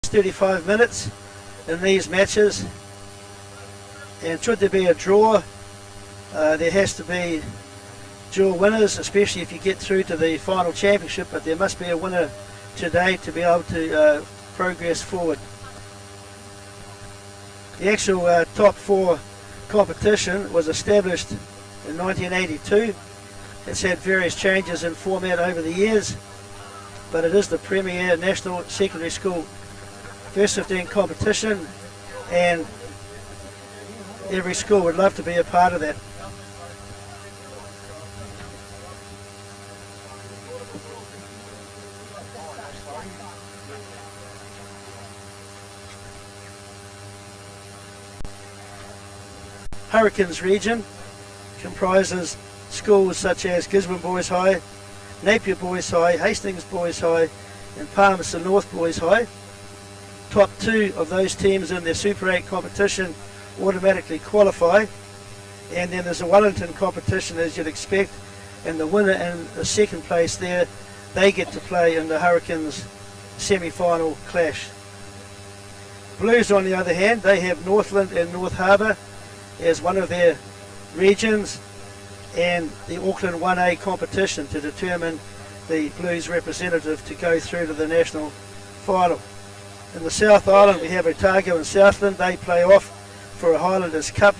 35 minutes in these matches, and should there be a draw, there has to be dual winners, especially if you get through to the final championship, but there must be a winner today to be able to progress forward. The actual top four competition was established in 1982. It's had various changes in format over the years, but it is the premier national secondary school first 15 competition, and every school would love to be a part of that. Hurricanes region comprises schools such as Gisborne Boys High, Napier Boys High, Hastings Boys High and Palmerston North Boys High. Top two of those teams in their Super 8 competition automatically qualify, and then there's a Wellington competition as you'd expect, and the winner and the second place there, they get to play in the Hurricanes semi-final clash. Blues on the other hand, they have Northland and North Harbour as one of their regions, and the Auckland 1A competition to determine the Blues representative to go through to the national final. In the South Island we have Otago and Southland, they play off for a Highlanders Cup,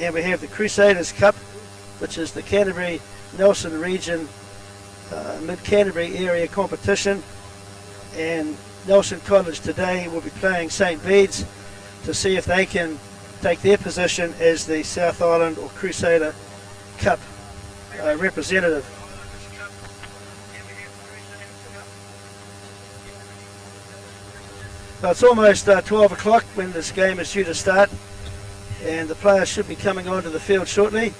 and we have the Crusaders Cup, which is the Canterbury Nelson region mid-Canterbury area competition, and Nelson College today will be playing St Bede's to see if they can take their position as the South Island or Crusader Cup representative. So it's almost 12 o'clock when this game is due to start, and the players should be coming onto the field shortly.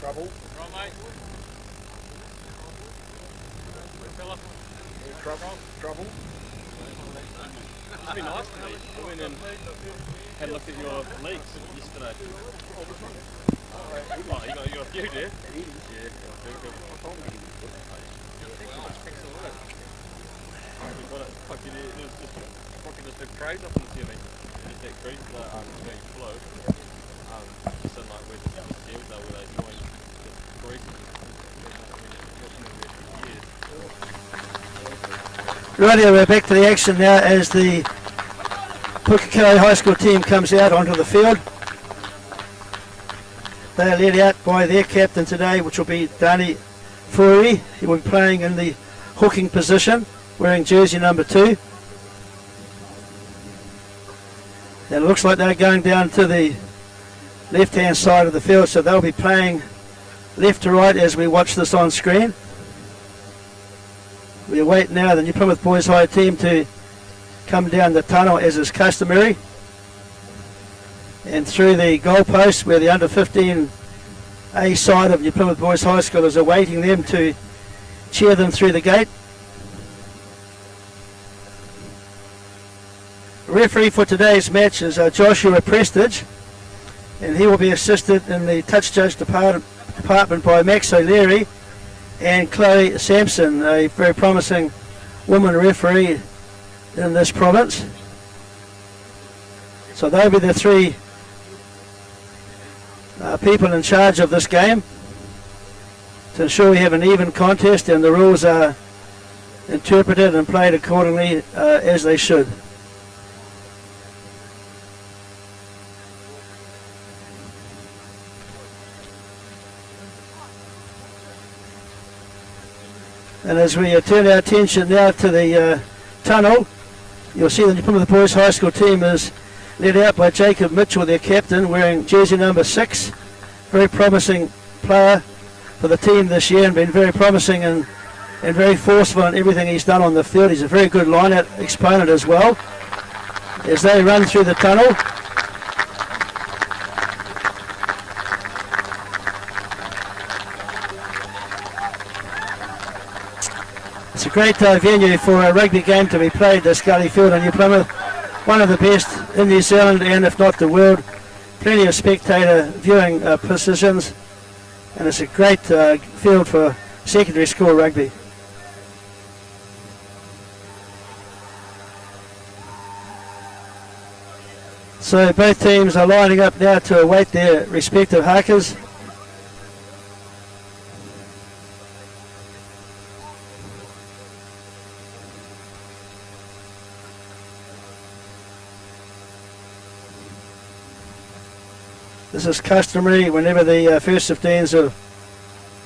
Trouble. Right, mate. Fella. Trouble. It'd be nice to meet. I went and had a look at your leagues yesterday. Oh, you got a few there? Yeah. We got it. It was just fucking just a craze up in the ceiling. Just that crease being flow. Just in like where the seals are, where they join the grease. Rightio, we're back to the action now as the Pukekohe High School team comes out onto the field. They are led out by their captain today, which will be Dani Furi. He will be playing in the hooking position, wearing jersey number 2. And it looks like they're going down to the left-hand side of the field, so they'll be playing left to right as we watch this on screen. We await now the New Plymouth Boys High team to come down the tunnel as is customary, and through the goalpost where the under 15 A side of New Plymouth Boys High School is awaiting them to cheer them through the gate. Referee for today's match is Joshua Prestige, and he will be assisted in the touch judge department by Max O'Leary and Chloe Sampson, a very promising woman referee in this province. So they'll be the three people in charge of this game to ensure we have an even contest and the rules are interpreted and played accordingly as they should. And as we turn our attention now to the tunnel, you'll see the New Plymouth Boys High School team is led out by Jacob Mitchell, their captain, wearing jersey number 6. Very promising player for the team this year and been very promising and very forceful in everything he's done on the field. He's a very good line-out exponent as well. As they run through the tunnel, it's a great venue for a rugby game to be played, this Gully Field in New Plymouth. One of the best in New Zealand and if not the world. Plenty of spectator viewing positions, and it's a great field for secondary school rugby. So both teams are lining up now to await their respective hakas. This is customary whenever the first 15s of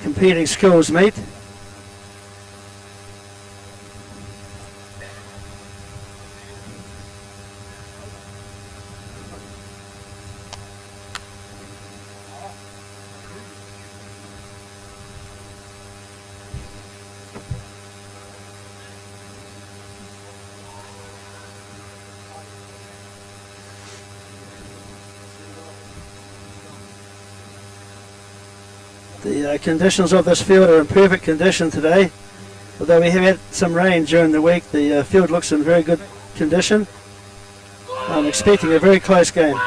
competing schools meet. The conditions of this field are in perfect condition today. Although we have had some rain during the week, the field looks in very good condition. I'm expecting a very close game.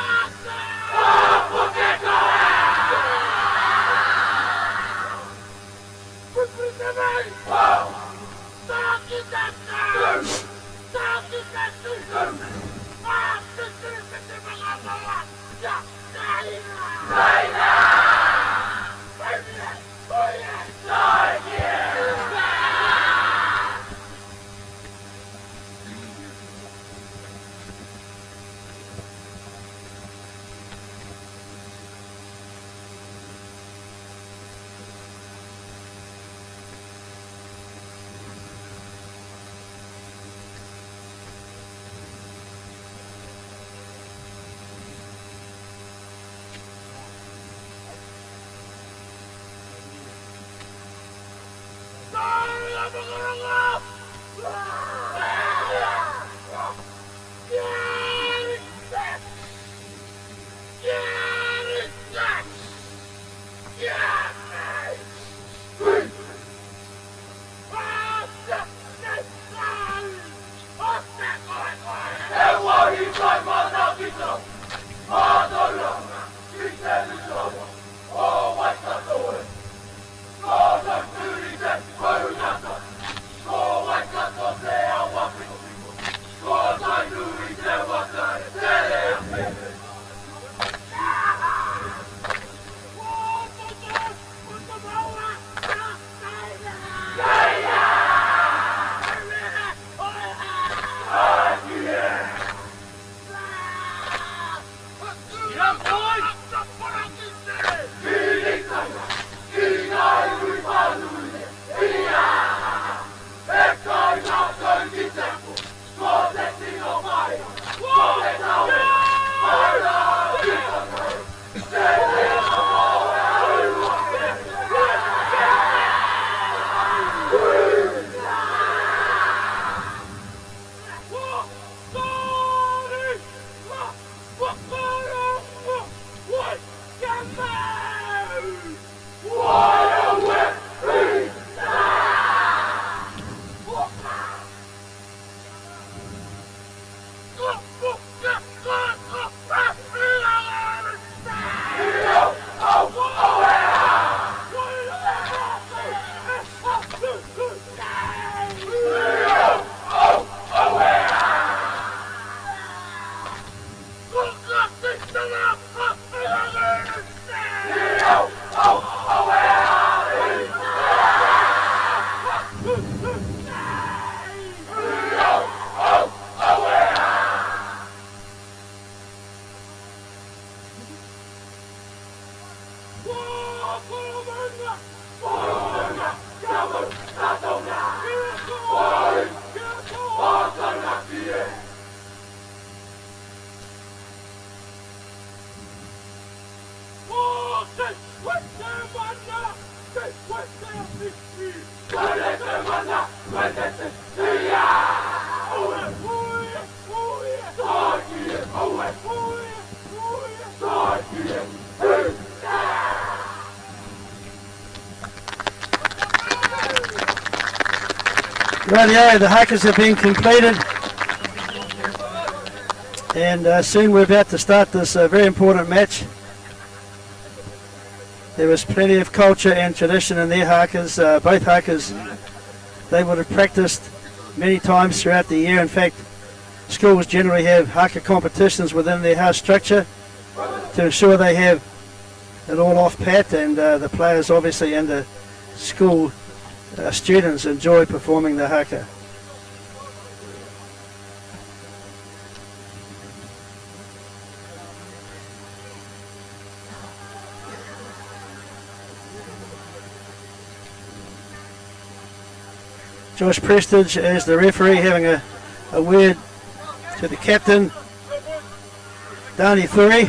Rightio, the hakas have been completed, and soon we're about to start this very important match. There was plenty of culture and tradition in their hakas. Both hakas, they would have practiced many times throughout the year. In fact, schools generally have haka competitions within their house structure to ensure they have it all off pat, and the players obviously and the school students enjoy performing the haka. Josh Prestige as the referee, having a word to the captain, Dani Furi.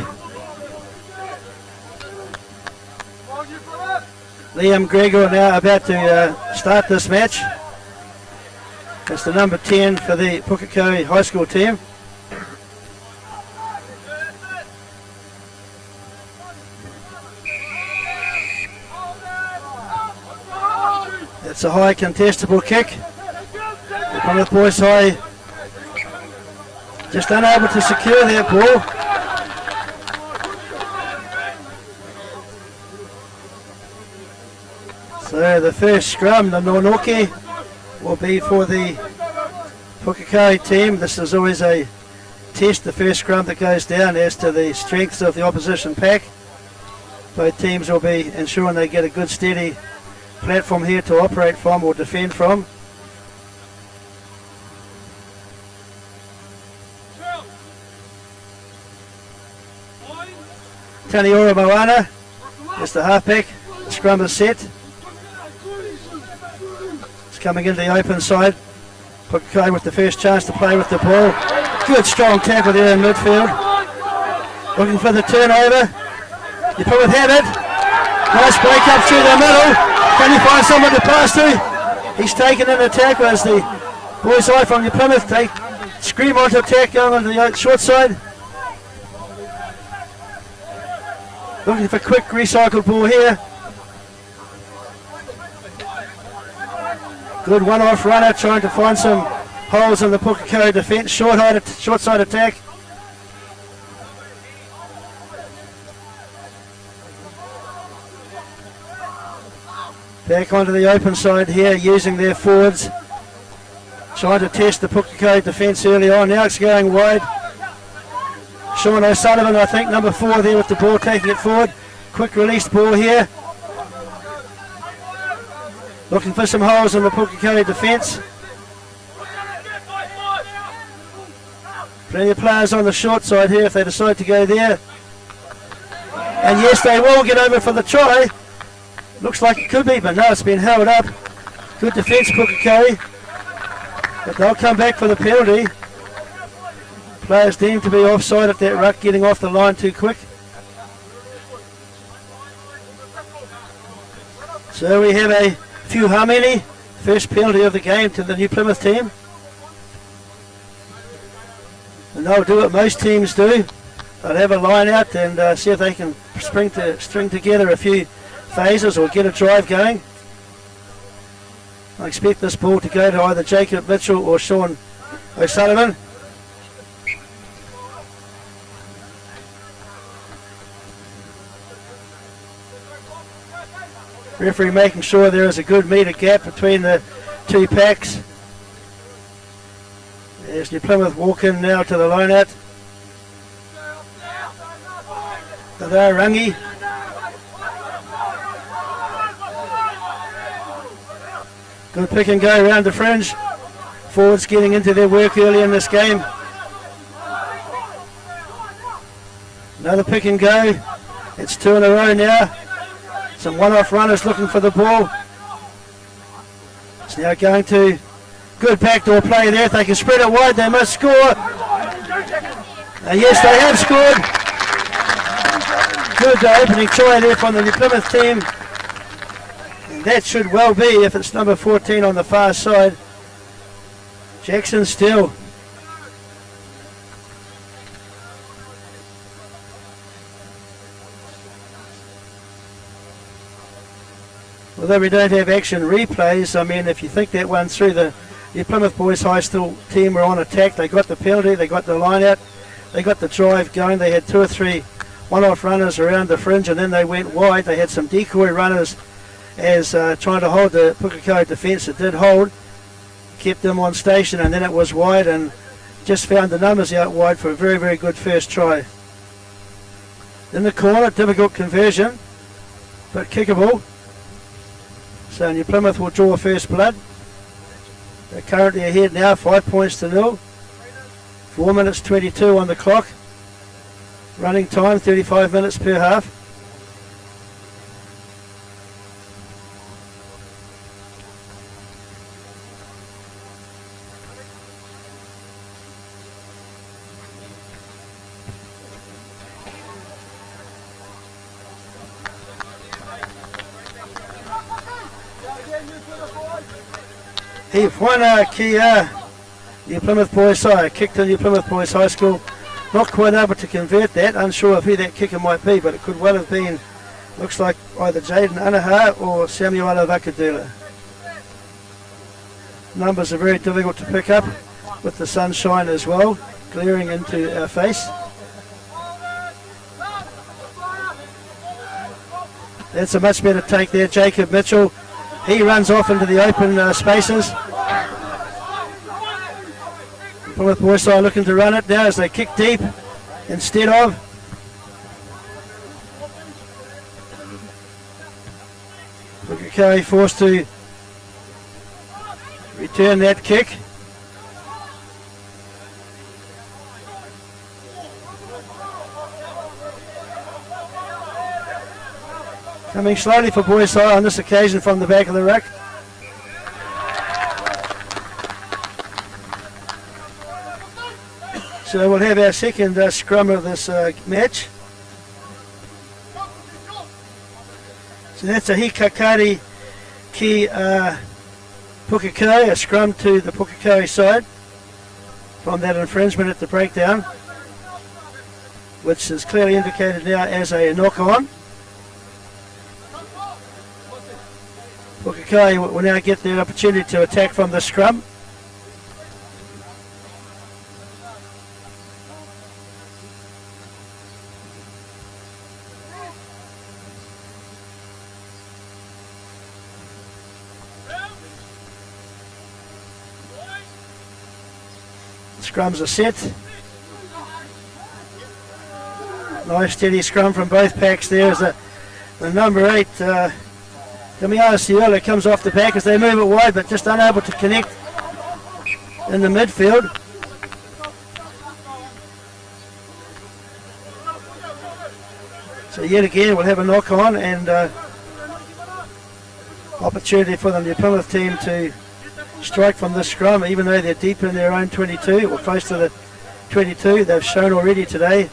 Liam Gregor now about to start this match. It's the number 10 for the Pukekohe High School team. It's a high contestable kick. The Plymouth Boys High just unable to secure their ball. So the first scrum, the Nonoki, will be for the Pukekohe team. This is always a test, the first scrum that goes down, as to the strengths of the opposition pack. Both teams will be ensuring they get a good steady platform here to operate from or defend from. Taniora Moana is the halfback. The scrum is set. Coming into the open side. Pukekohe with the first chance to play with the ball. Good strong tackle there in midfield. Looking for the turnover. You Plymouth have it. Nice break up through the middle. Can you find someone to pass to? He's taken in a tackle as the Boys High from the Plymouth take scream onto attack, going onto the short side. Looking for quick recycled ball here. Good one-off runner trying to find some holes in the Pukekohe defence. Short side attack. Back onto the open side here, using their forwards. Trying to test the Pukekohe defence early on. Now it's going wide. Sean O'Sullivan, I think, number 4 there with the ball, taking it forward. Quick released ball here. Looking for some holes in the Pukekohe defence. Plenty of players on the short side here if they decide to go there. And yes, they will get over for the try. Looks like it could be, but no, it's been held up. Good defence, Pukekohe. But they'll come back for the penalty. Players deemed to be offside at that ruck, getting off the line too quick. So we have a few hamini, first penalty of the game to the New Plymouth team. And they'll do what most teams do. They'll have a line out and see if they can string together a few phases or get a drive going. I expect this ball to go to either Jacob Mitchell or Sean O'Sullivan. Referee making sure there is a good metre gap between the two packs. There's New Plymouth walking now to the line out. There, Rangi. Good pick and go around the fringe. Forwards getting into their work early in this game. Another pick and go. It's 2 in a row now. Some one-off runners looking for the ball. It's now going to good backdoor play there. If they can spread it wide, they must score. Yes, they have scored. Good opening try there from the New Plymouth team. And that should well be if it's number 14 on the far side. Jackson Still. Although we don't have action replays, I mean, if you think that one through, the Plymouth Boys High School team were on attack. They got the penalty, they got the line out, they got the drive going. They had 2 or 3 one-off runners around the fringe, and then they went wide. They had some decoy runners as trying to hold the Pukekohe defence. It did hold, kept them on station, and then it was wide and just found the numbers out wide for a very, very good first try. In the corner, difficult conversion, but kickable. So New Plymouth will draw first blood. They're currently ahead now, 5 points to 0. 4 minutes 22 on the clock. Running time 35 minutes per half. Hifwana Kia, New Plymouth Boys High, kick to New Plymouth Boys High School. Not quite able to convert that, unsure of who that kicker might be, but it could well have been, looks like either Jaden Anaha or Samuela Vakadula. Numbers are very difficult to pick up with the sunshine as well, glaring into our face. That's a much better take there, Jacob Mitchell. He runs off into the open spaces. Plymouth Boys High looking to run it now as they kick deep instead of. Pukekohe forced to return that kick. Coming slowly for Boys High on this occasion from the back of the ruck. So we'll have our second scrum of this match. So that's a hikakari ki Pukekohe, a scrum to the Pukekohe side from that infringement at the breakdown, which is clearly indicated now as a knock-on. Pukekohe will now get the opportunity to attack from the scrum. Scrums are set. Nice steady scrum from both packs there as the number 8 Damiana Ciola comes off the back as they move it wide, but just unable to connect in the midfield. So yet again we'll have a knock on and opportunity for the New Plymouth team to strike from this scrum, even though they're deep in their own 22 or close to the 22. They've shown already today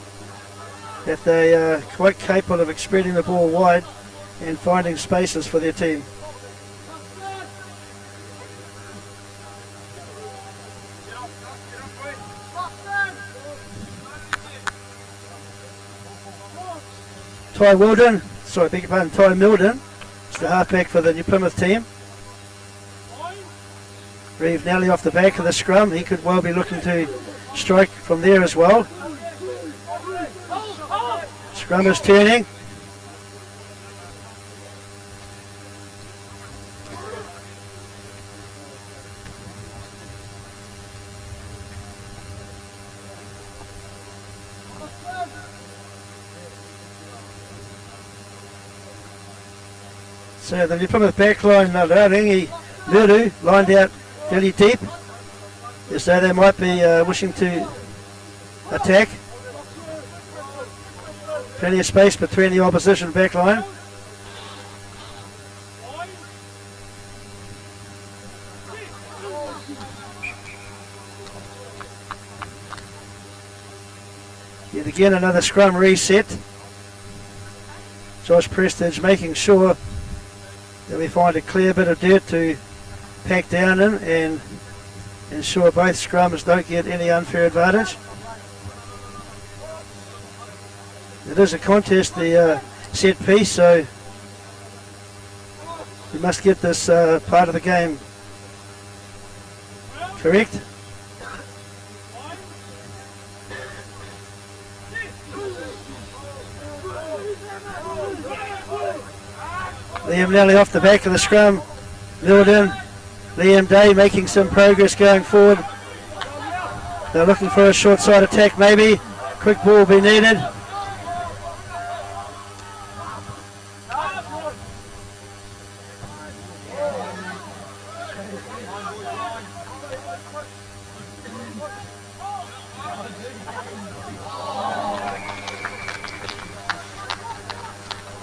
that they are quite capable of spreading the ball wide and finding spaces for their team. Ty Milden, is the halfback for the New Plymouth team. Reeve Nelly off the back of the scrum. He could well be looking to strike from there as well. Scrum is turning. So the New Plymouth backline, Ringi Lulu lined out fairly deep, as though they might be wishing to attack. Plenty of space between the opposition backline. Yet again another scrum reset. Josh Prestige making sure that we find a clear bit of dirt to pack down in and ensure both scrums don't get any unfair advantage. It is a contest, the set piece, so we must get this part of the game correct. Liam Nelly off the back of the scrum. Milden, Liam Day making some progress going forward. They're looking for a short side attack maybe. Quick ball will be needed.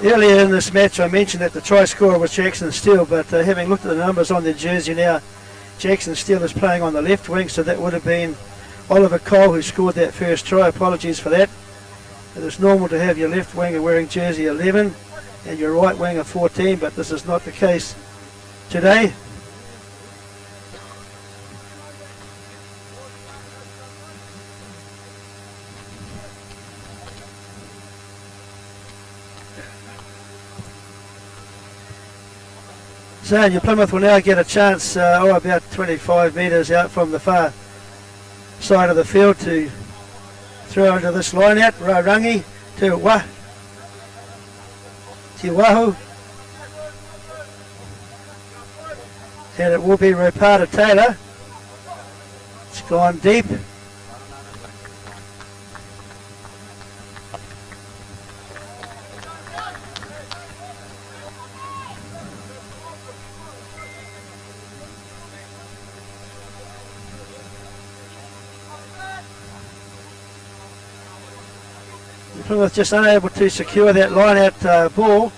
Earlier in this match I mentioned that the try scorer was Jackson Steele, but having looked at the numbers on their jersey now, Jackson Steele is playing on the left wing, so that would have been Oliver Cole who scored that first try. Apologies for that. It is normal to have your left winger wearing jersey 11 and your right winger 14, but this is not the case today. So New Plymouth will now get a chance, about 25 metres out from the far side of the field, to throw into this line out. Raurangi to Tiwahu. And it will be Rapata Taylor. It's gone deep. Plymouth just unable to secure that line out ball,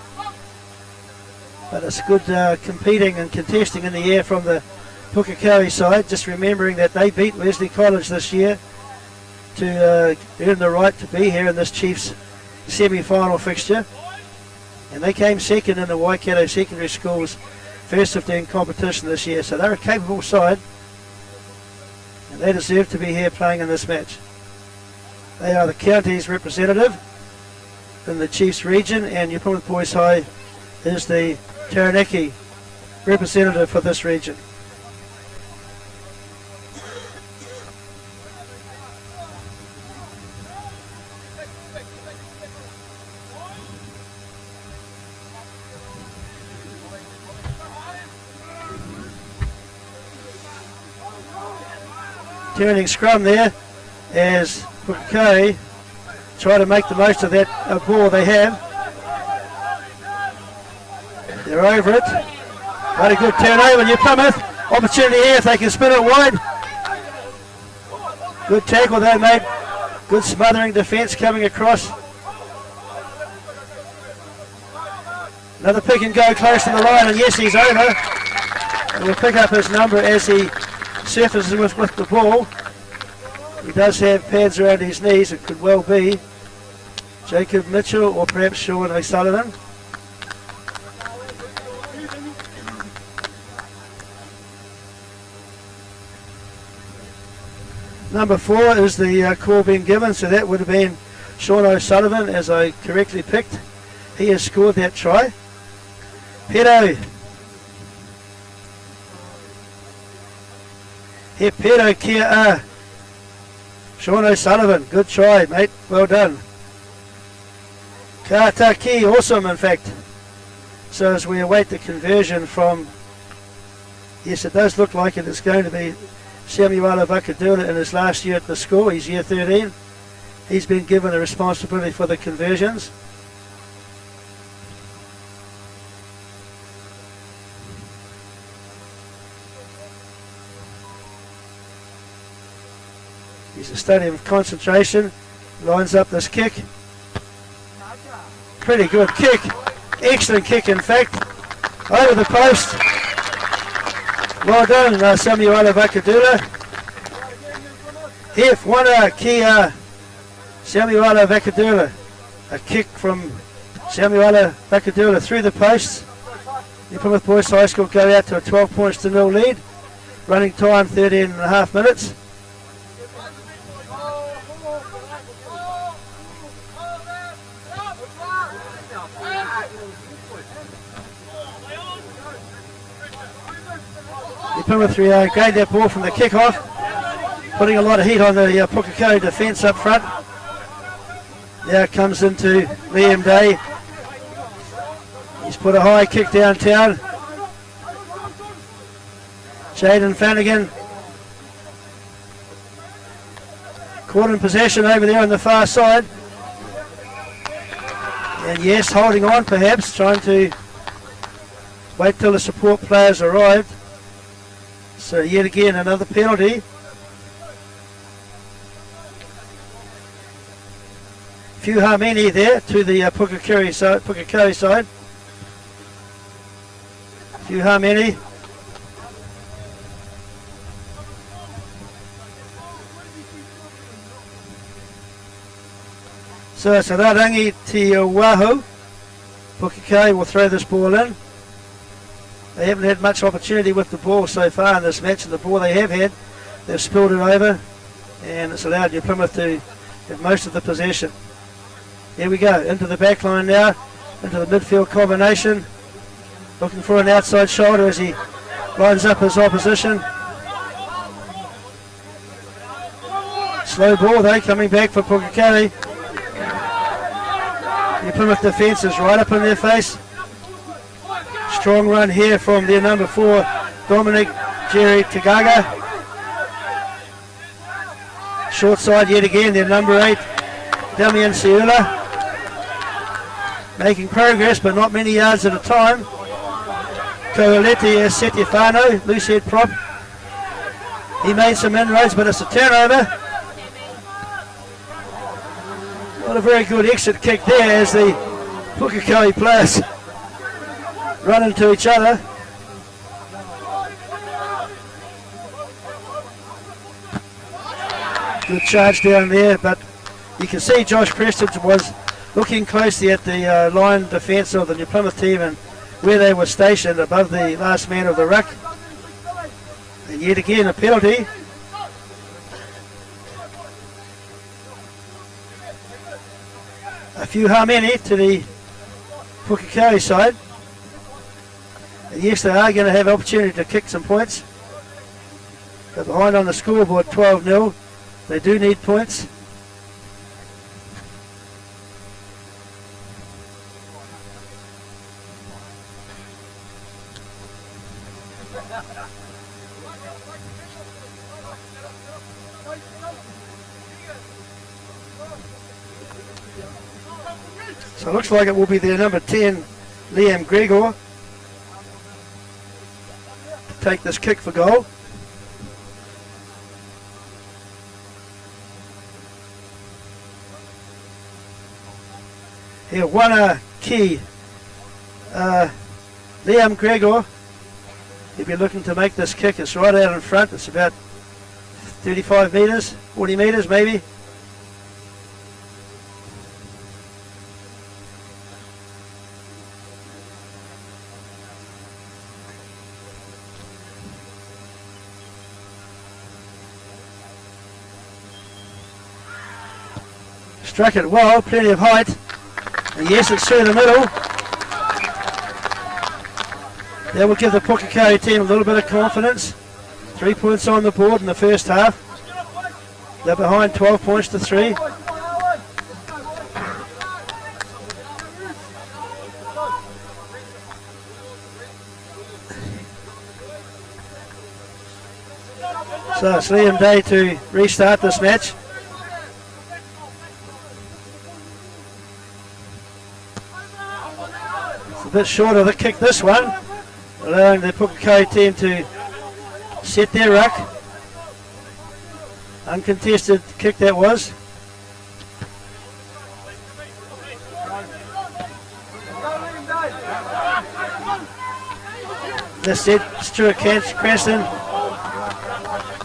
but it's good competing and contesting in the air from the Pukekohe side, just remembering that they beat Wesley College this year to earn the right to be here in this Chiefs semi-final fixture, and they came second in the Waikato Secondary School's first 15 competition this year, so they're a capable side and they deserve to be here playing in this match. They are the county's representative in the Chiefs region, and New Plymouth Boys High is the Taranaki representative for this region. Turning scrum there as Pukekohe try to make the most of that ball they have. They're over it. Very good turnover, New Plymouth. Opportunity here if they can spin it wide. Good tackle they made. Good smothering defence coming across. Another pick and go close to the line, and yes, he's over. And we'll pick up his number as he surfaces with the ball. He does have pads around his knees. It could well be Jacob Mitchell or perhaps Sean O'Sullivan. Number 4 is the call being given, so that would have been Sean O'Sullivan, as I correctly picked He has scored that try. Pedo. Here, Pedo kia. Sean O'Sullivan, good try, mate. Well done. Kātaki, awesome, in fact. So as we await the conversion from, yes, it does look like it is going to be Samuela Vakadula in his last year at the school. He's year 13. He's been given the responsibility for the conversions. He's a study of concentration. Lines up this kick. Pretty good kick. Excellent kick, in fact. Over the post. Well done, Samuela Vakadula. Here, Wana Kia Samuela Vakadula. A kick from Samuela Vakadula through the posts. The Plymouth Boys High School go out to a 12 points to 0 lead. Running time 13.5 minutes. Plymouth gained that ball from the kick-off, putting a lot of heat on the Pukekohe defence up front. Now it comes into Liam Day. He's put a high kick downtown. Jaden Flanagan caught in possession over there on the far side. And yes, holding on perhaps, trying to wait till the support players arrived. So yet again another penalty. Few Hamini there to the Pukekohe side. Few Hamini. So it's Rarangi Te Wahu. Pukekohe will throw this ball in. They haven't had much opportunity with the ball so far in this match, and the ball they have had, they've spilled it over, and it's allowed New Plymouth to have most of the possession. Here we go, into the back line now, into the midfield combination, looking for an outside shoulder as he lines up his opposition. Slow ball though, coming back for Pukekohe. New Plymouth defence is right up in their face. Strong run here from their number 4, Dominic Jerry Tagaga. Short side yet again, their number 8, Damian Seula. Making progress, but not many yards at a time. Koaleti Setiafano, loose head prop. He made some inroads, but it's a turnover. Not a very good exit kick there as the Pukekohe players run into each other. Good charge down there, but you can see Josh Preston was looking closely at the line defence of the New Plymouth team and where they were stationed above the last man of the ruck. And yet again a penalty. A few Hameni to the Pukekohe side. And yes, they are going to have an opportunity to kick some points. They're behind on the scoreboard 12-0. They do need points. So it looks like it will be their number 10, Liam Gregor, to take this kick for goal. Here, one key. Liam Gregor, he'll be looking to make this kick. It's right out in front. It's about 35 metres, 40 metres maybe. Struck it well, plenty of height, And yes, it's through the middle. That will give the Pukekohe team a little bit of confidence. 3 points on the board in the first half. They're behind 12 points to 3. So it's Liam Day to restart this match. It's a bit short of the kick this one, allowing the Pukekohe team to set their ruck. Uncontested kick that was. That's it, Stuart Cranston.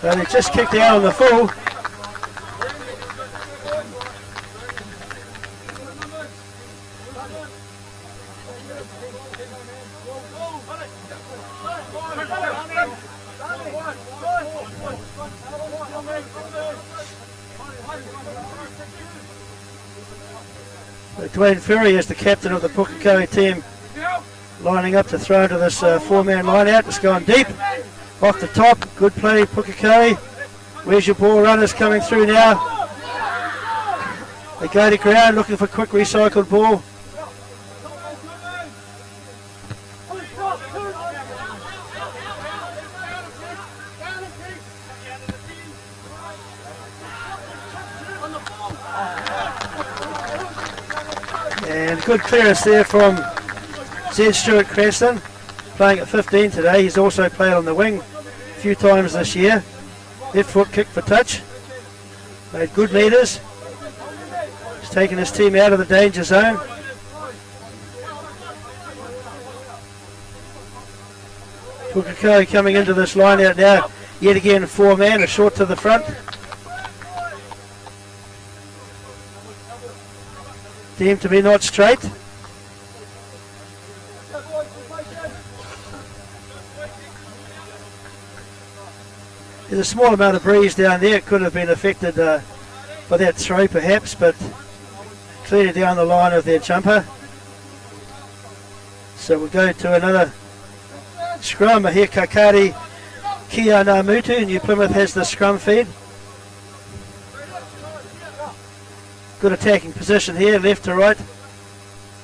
But he just kicked out on the full. Dwayne Ferry is the captain of the Pukekohe team, lining up to throw to this four-man line out. It's gone deep, off the top. Good play, Pukekohe. Where's your ball runners coming through now? They go to ground looking for quick recycled ball. And good clearance there from Zed Stuart Cranston, playing at 15 today. He's also played on the wing a few times this year. Left foot kick for touch. Made good meters. He's taken his team out of the danger zone. Pukekohe coming into this line out now. Yet again, four-man, a short to the front. Team to be not straight. There's a small amount of breeze down there. It could have been affected by that throw perhaps, but clearly down the line of their jumper. So we'll go to another scrum here. Kakari Kia Namutu, New Plymouth has the scrum feed. Good attacking position here, left to right.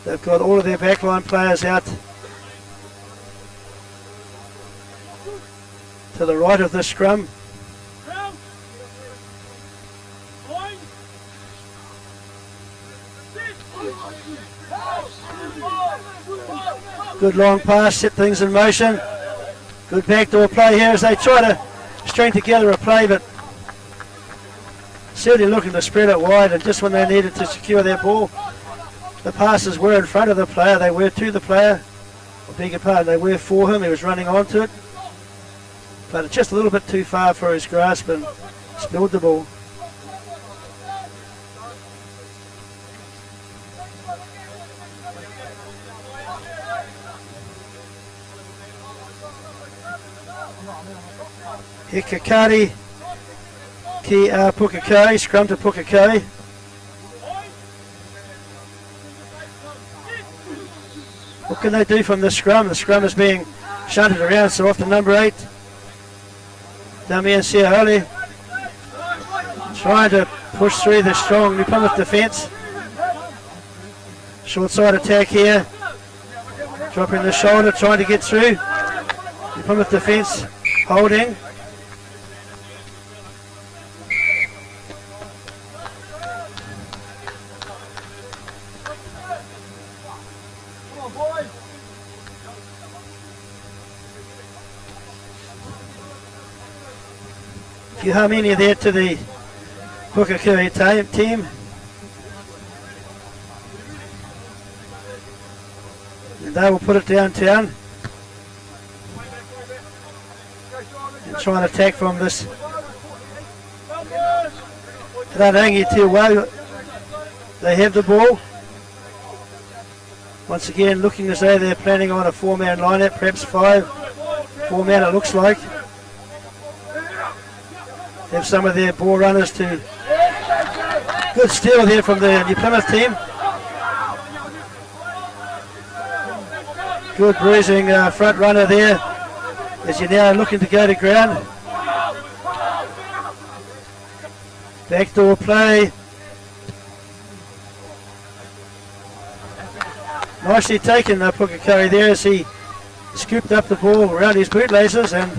They've got all of their backline players out to the right of the scrum. Good long pass, set things in motion. Good backdoor play here as they try to string together a play, but certainly looking to spread it wide, and just when they needed to secure their ball, the passes were in front of the player. They were to the player. I beg your pardon, they were for him. He was running onto it, but it's just a little bit too far for his grasp and spilled the ball. Hikakari Ki Pukekohe, scrum to Pukekohe. What can they do from the scrum? The scrum is being shunted around, so off to number 8. Damian Siaholi trying to push through the strong New Plymouth defence. Short side attack here. Dropping the shoulder, trying to get through. New Plymouth defence holding. Hamini there to the Pukekohe team. And they will put it downtown and try and attack from this Rangi Tiwa. They have the ball. Once again looking as though they're planning on a four-man lineup, perhaps 5. Four-man it looks like. Have some of their ball runners to good steal there from the New Plymouth team. Good bruising front runner there as you're now looking to go to ground. Backdoor play. Nicely taken Pukekohe there as he scooped up the ball around his bootlaces and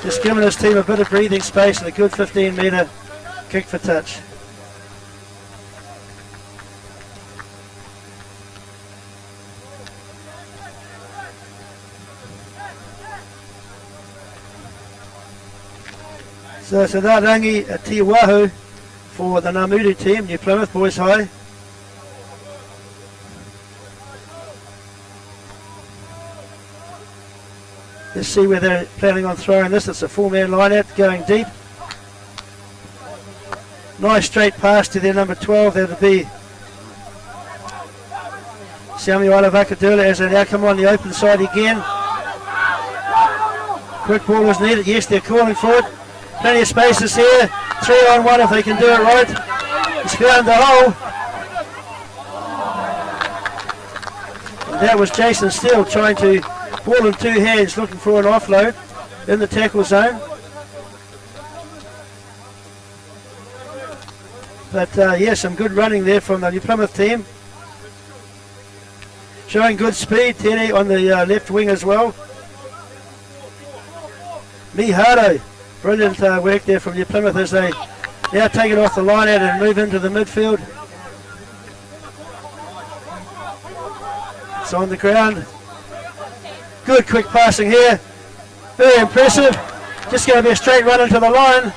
just giving his team a bit of breathing space and a good 15-metre kick for touch. So it's Rangi Tiwahu for the Namudu team, New Plymouth Boys High. Let's see where they're planning on throwing this. It's a 4-man line out going deep. Nice straight pass to their number 12. That'll be Samuel Vakadula as they now come on the open side again. Quick ball is needed. Yes, they're calling for it. Plenty of spaces here. 3-on-1 if they can do it right. He's found the hole. And that was Jason Steele trying to ball in two hands, looking for an offload in the tackle zone. But yeah, some good running there from the New Plymouth team. Showing good speed, Tene on the left wing as well. Mihado, brilliant work there from New Plymouth as they now take it off the line out and move into the midfield. It's on the ground. Good quick passing here. Very impressive. Just going to be a straight run into the line.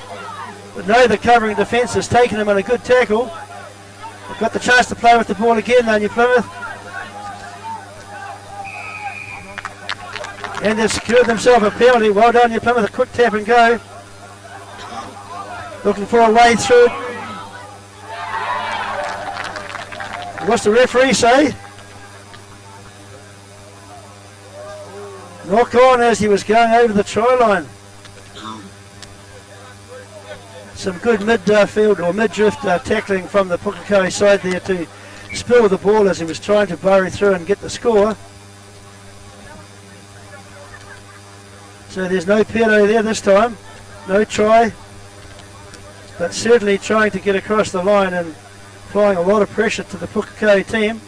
But no, the covering defence has taken him on a good tackle. They've got the chance to play with the ball again, though, New Plymouth. And they've secured themselves a penalty. Well done, New Plymouth. A quick tap and go. Looking for a way through it. What's the referee say? Knock on as he was going over the try line. Some good midfield or mid-drift tackling from the Pukekohe side there to spill the ball as he was trying to burrow through and get the score. So there's no penalty there this time. No try. But certainly trying to get across the line and applying a lot of pressure to the Pukekohe team.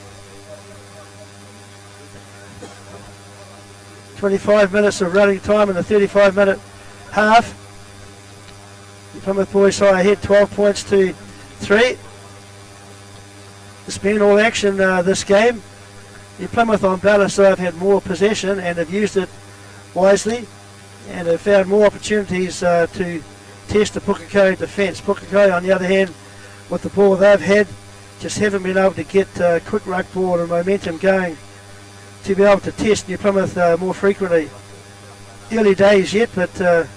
25 minutes of running time in the 35-minute half. The Plymouth Boys High ahead 12 points to 3. It's been all action this game. The Plymouth on balance have had more possession and have used it wisely and have found more opportunities to test the Pukekohe defence. Pukekohe on the other hand, with the ball they've had, just haven't been able to get quick ruck ball and momentum going to be able to test New Plymouth more frequently. Early days yet, but it's a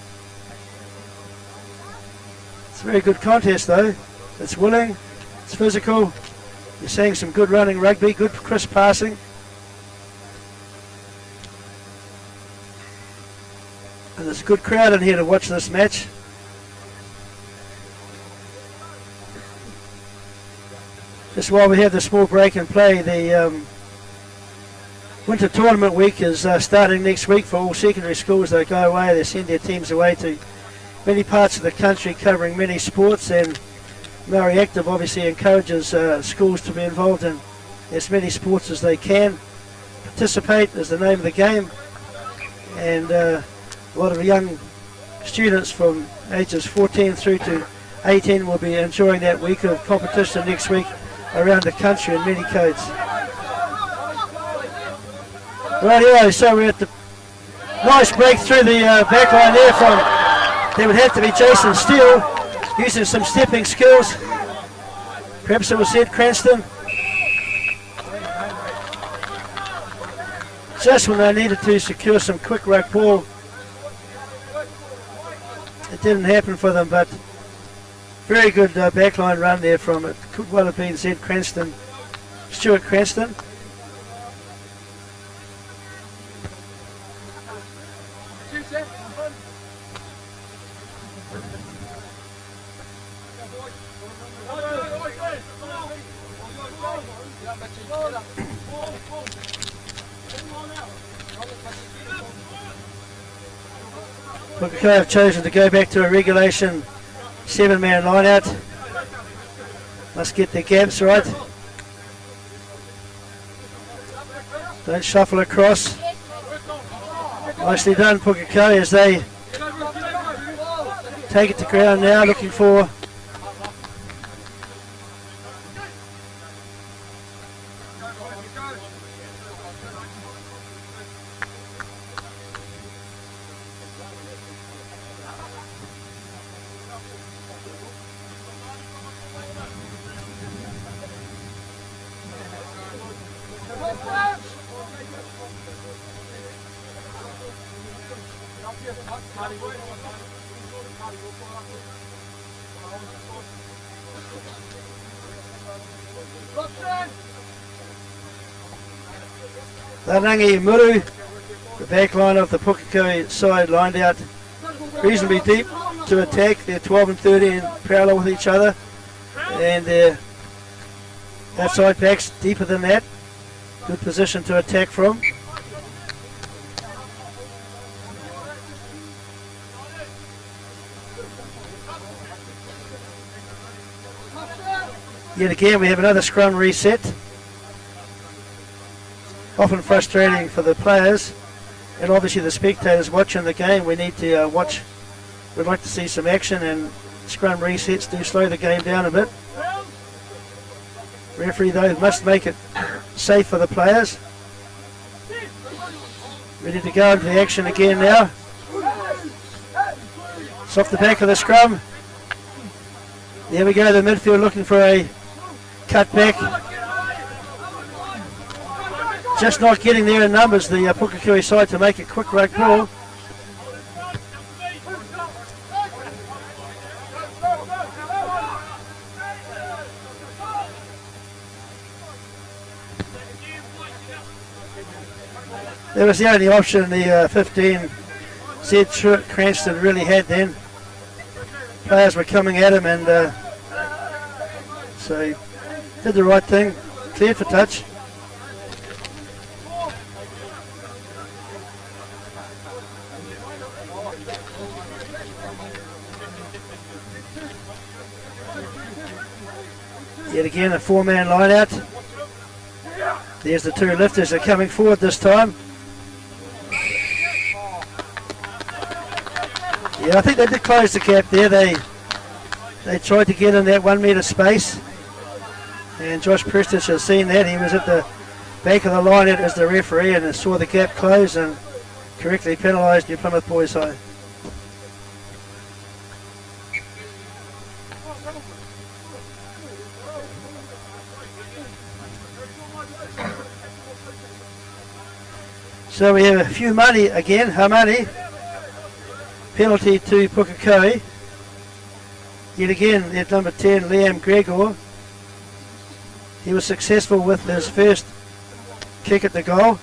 very good contest though. It's willing, it's physical. You're seeing some good running rugby, good crisp passing. And there's a good crowd in here to watch this match. Just while we have the small break in play, the winter tournament week is starting next week for all secondary schools. They go away, they send their teams away to many parts of the country covering many sports, and Maori Active obviously encourages schools to be involved in as many sports as they can. Participate is the name of the game, and a lot of young students from ages 14 through to 18 will be enjoying that week of competition next week around the country in many codes. Rightio, so we're at the nice break through the back line there from, there would have to be Jason Steele, using some stepping skills. Perhaps it was Ed Cranston. Just when they needed to secure some quick ruck ball. It didn't happen for them, but very good backline run there from it. Could well have been Ed Cranston, Stuart Cranston. Pukekohe have chosen to go back to a regulation 7-man line out. Must get their gaps right. Don't shuffle across. Nicely done, Pukekohe, as they take it to ground now, looking for Rangi Muru, the back line of the Pukekohe side, lined out reasonably deep to attack. They're 12 and 13 parallel with each other, and their outside backs deeper than that. Good position to attack from. Yet again we have another scrum reset. Often frustrating for the players and obviously the spectators watching the game. We need to watch. We'd like to see some action, and scrum resets do slow the game down a bit. Referee though must make it safe for the players. Ready to go into the action again now. It's off the back of the scrum. There we go, the midfield looking for a cut back. Just not getting there in numbers, the Pukekohe side, to make a quick ruck ball. That was the only option the 15 said Cranston really had then. Players were coming at him, and so he did the right thing, cleared for touch. Yet again a 4-man line out. There's the two lifters are coming forward this time. Yeah, I think they did close the gap there. They tried to get in that 1 metre space, and Josh Prestich has seen that. He was at the back of the line as the referee and saw the gap close and correctly penalised New Plymouth Boys High. So we have a few money again, Hamani. Penalty to Pukekohe. Yet again at number 10, Liam Gregor. He was successful with his first kick at the goal.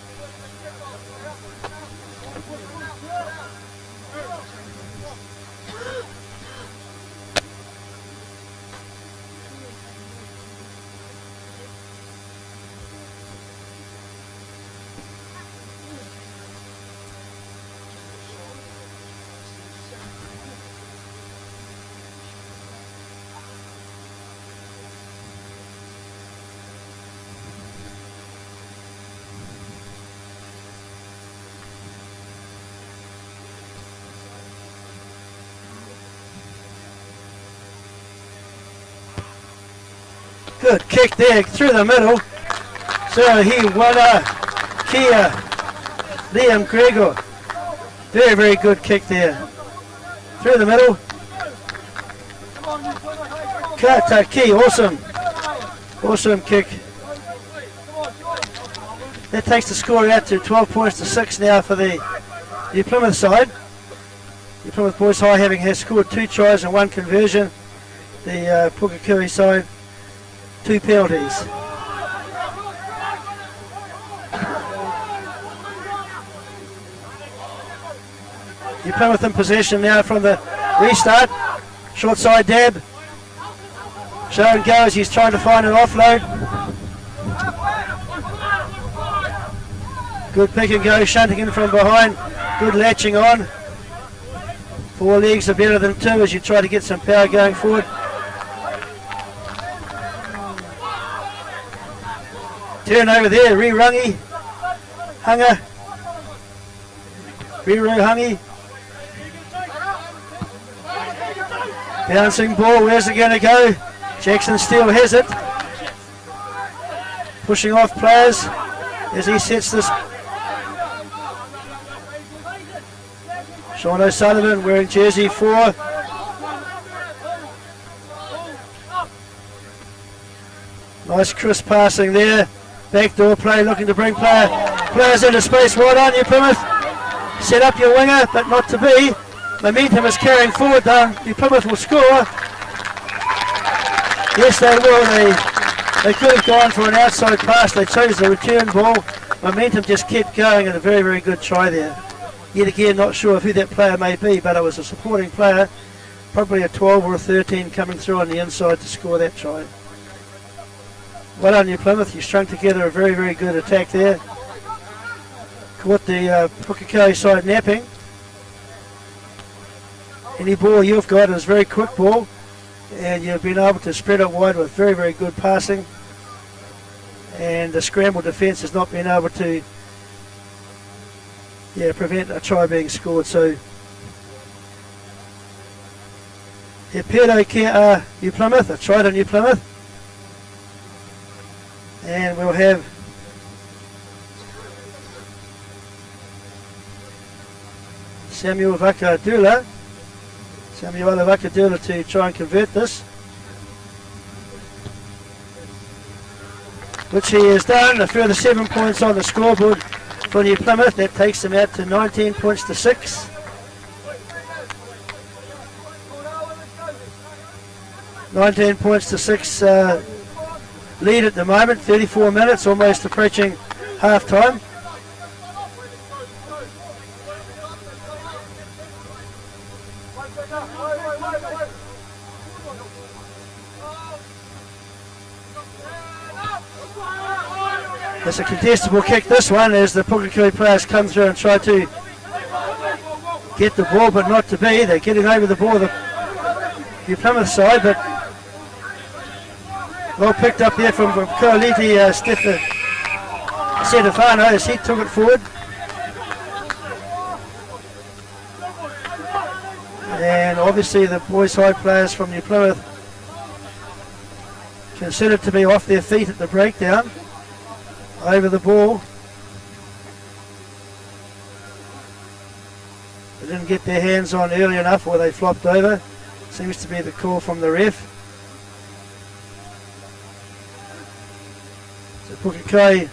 Good kick there through the middle. So he won Kia Liam Gregor. Very, very good kick there. Through the middle. Kataki, awesome. Awesome kick. That takes the score out to 12 points to 6 now for the New Plymouth side. New Plymouth Boys High has scored 2 tries and 1 conversion. The Pukekohe side 2 penalties. New Plymouth in possession now from the restart. Short side dab. Sharon goes, he's trying to find an offload. Good pick and go, shunting in from behind. Good latching on. 4 legs are better than 2 as you try to get some power going forward. Turn over there, Re-Rungy. Hunga. Re-Ru Hungy. Bouncing ball, where's it going to go? Jackson still has it. Pushing off players as he sets this. Sean O'Sullivan wearing jersey 4. Nice crisp passing there. Backdoor play, looking to bring players into space. Right on you, Plymouth. Set up your winger, but not to be. Momentum is carrying forward though. New Plymouth will score. Yes, they will. They could have gone for an outside pass. They chose the return ball. Momentum just kept going, and a very, very good try there. Yet again, not sure of who that player may be, but it was a supporting player. Probably a 12 or a 13 coming through on the inside to score that try. Well done, New Plymouth. You strung together a very, very good attack there. Caught the Pukekohe side napping. Any ball you've got is a very quick ball, and you've been able to spread it wide with very, very good passing. And the scramble defence has not been able to prevent a try being scored. So Pedo New Plymouth, a try to New Plymouth. And we'll have Samuel Vakadula to try and convert this, which he has done. A further 7 points on the scoreboard for New Plymouth. That takes them out to 19 points to 6. Lead at the moment, 34 minutes, almost approaching half time. It's a contestable kick, this one, as the Pukekohe players come through and try to get the ball, but not to be. They're getting over the ball, the New Plymouth side, but well picked up there from Koaliti Stefano as he took it forward. And obviously the Boys High players from New Plymouth considered to be off their feet at the breakdown. Over the ball. They didn't get their hands on early enough, or they flopped over. Seems to be the call from the ref. So Pukekohe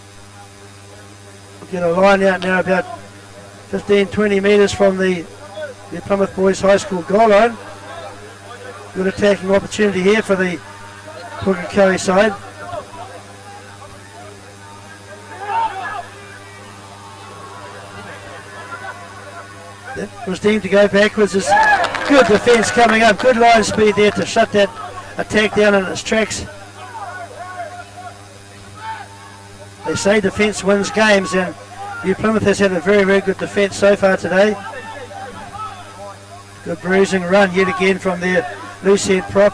will get a line out now about 15-20 metres from the Plymouth Boys High School goal line. Good attacking opportunity here for the Pukekohe side. That was deemed to go backwards. It's good defence coming up. Good line speed there to shut that attack down in its tracks. They say defence wins games, and New Plymouth has had a very, very good defence so far today. Good bruising run yet again from their loose head prop.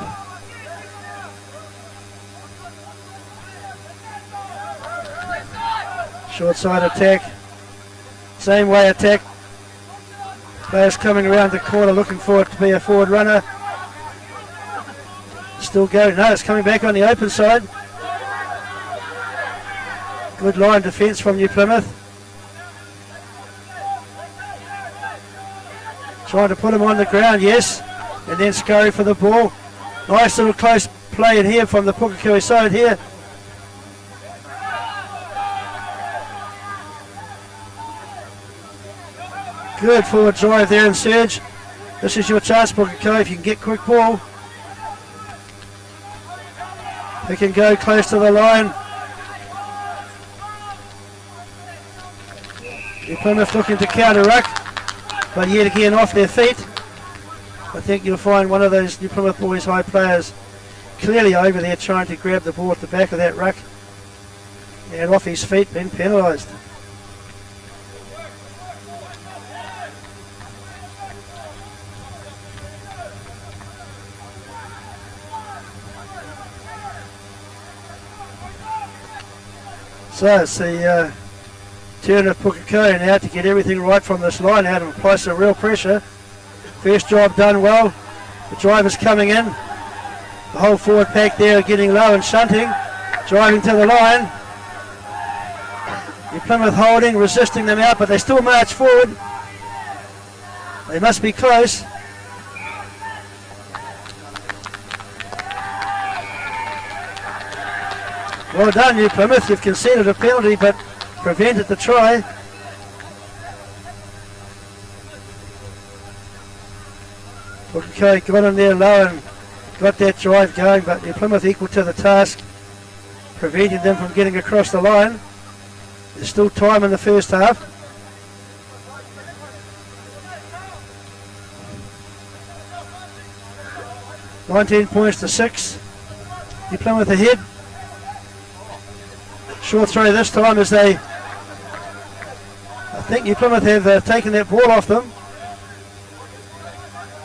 Short side attack. Same way attack. Players coming around the corner looking for it to be a forward runner. Still going. No, it's coming back on the open side. Good line defence from New Plymouth. Trying to put him on the ground, yes. And then scurry for the ball. Nice little close play in here from the Pukekohe side here. Good forward drive there in Surge. This is your chance, Pukekohe, if you can get quick ball. They can go close to the line. New Plymouth looking to counter ruck, but yet again off their feet. I think you'll find one of those New Plymouth Boys High players clearly over there trying to grab the ball at the back of that ruck, and off his feet, being penalised. So it's the turn of Pukekohe now to get everything right from this line out and apply some real pressure. First job done well. The driver's coming in. The whole forward pack there are getting low and shunting. Driving to the line. New Plymouth holding, resisting them out, but they still march forward. They must be close. Well done, New Plymouth. You've conceded a penalty, but prevented the try. Pukekohe got in there low and got that drive going, but New Plymouth equal to the task, preventing them from getting across the line. There's still time in the first half. $19 points to 6. New Plymouth ahead. Short throw this time as I think New Plymouth have taken that ball off them.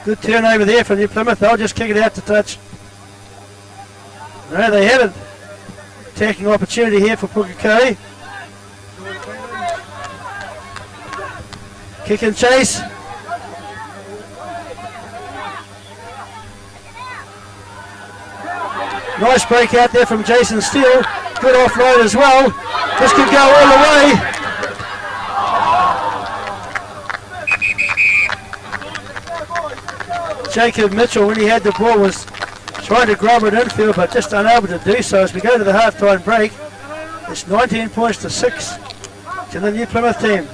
Good turnover there for New Plymouth. They'll just kick it out to touch. No, they haven't. Attacking opportunity here for Pukekohe. Kick and chase. Nice break out there from Jason Steele. Good offload as well. This could go all the way. Jacob Mitchell, when he had the ball, was trying to grab it infield, but just unable to do so. As we go to the half-time break, it's 19 points to 6 to the New Plymouth team.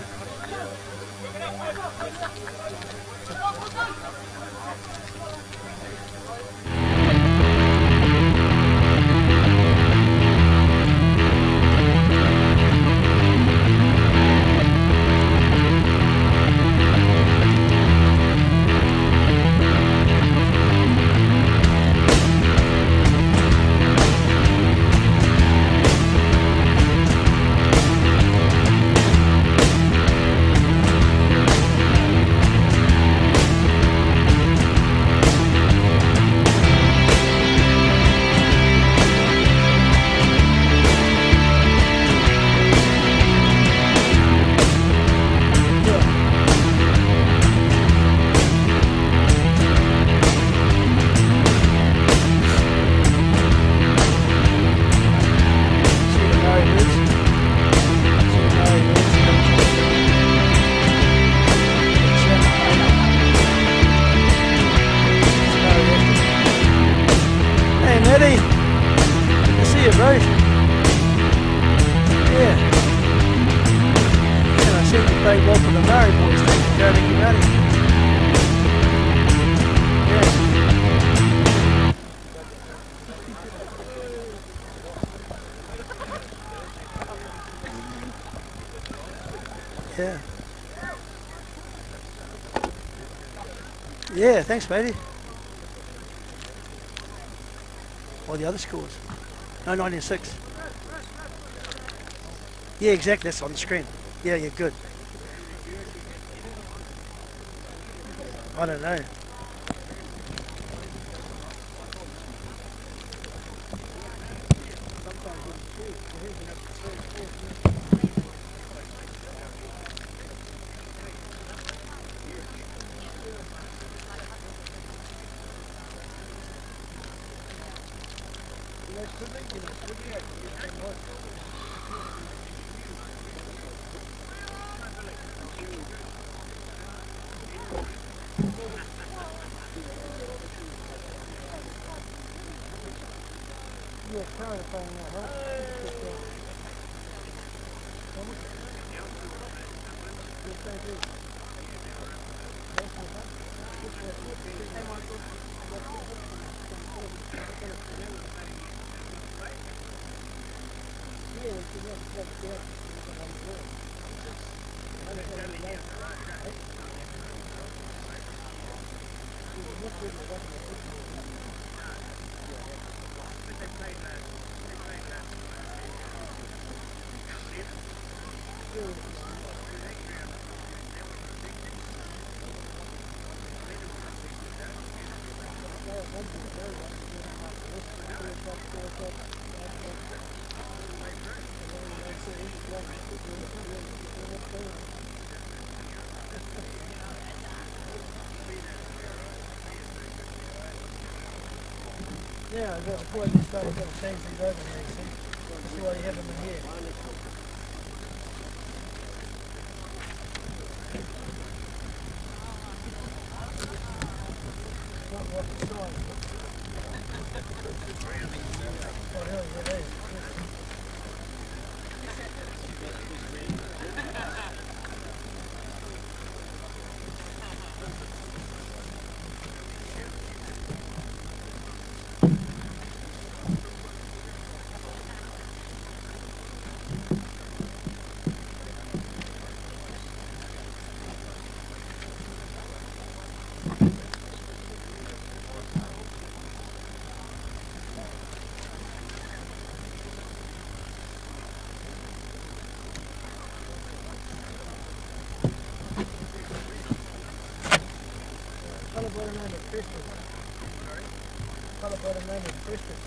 Yeah, thanks, matey. Or the other scores. No, 96. Yeah, exactly. That's on the screen. Yeah, good. I don't know. Yeah, before you start, you've got to change these over here, you see? That's why you have them in here. Not what the size. Oh, hell, yeah, it is. Colour by the name of Preston. Colour by the name of Preston.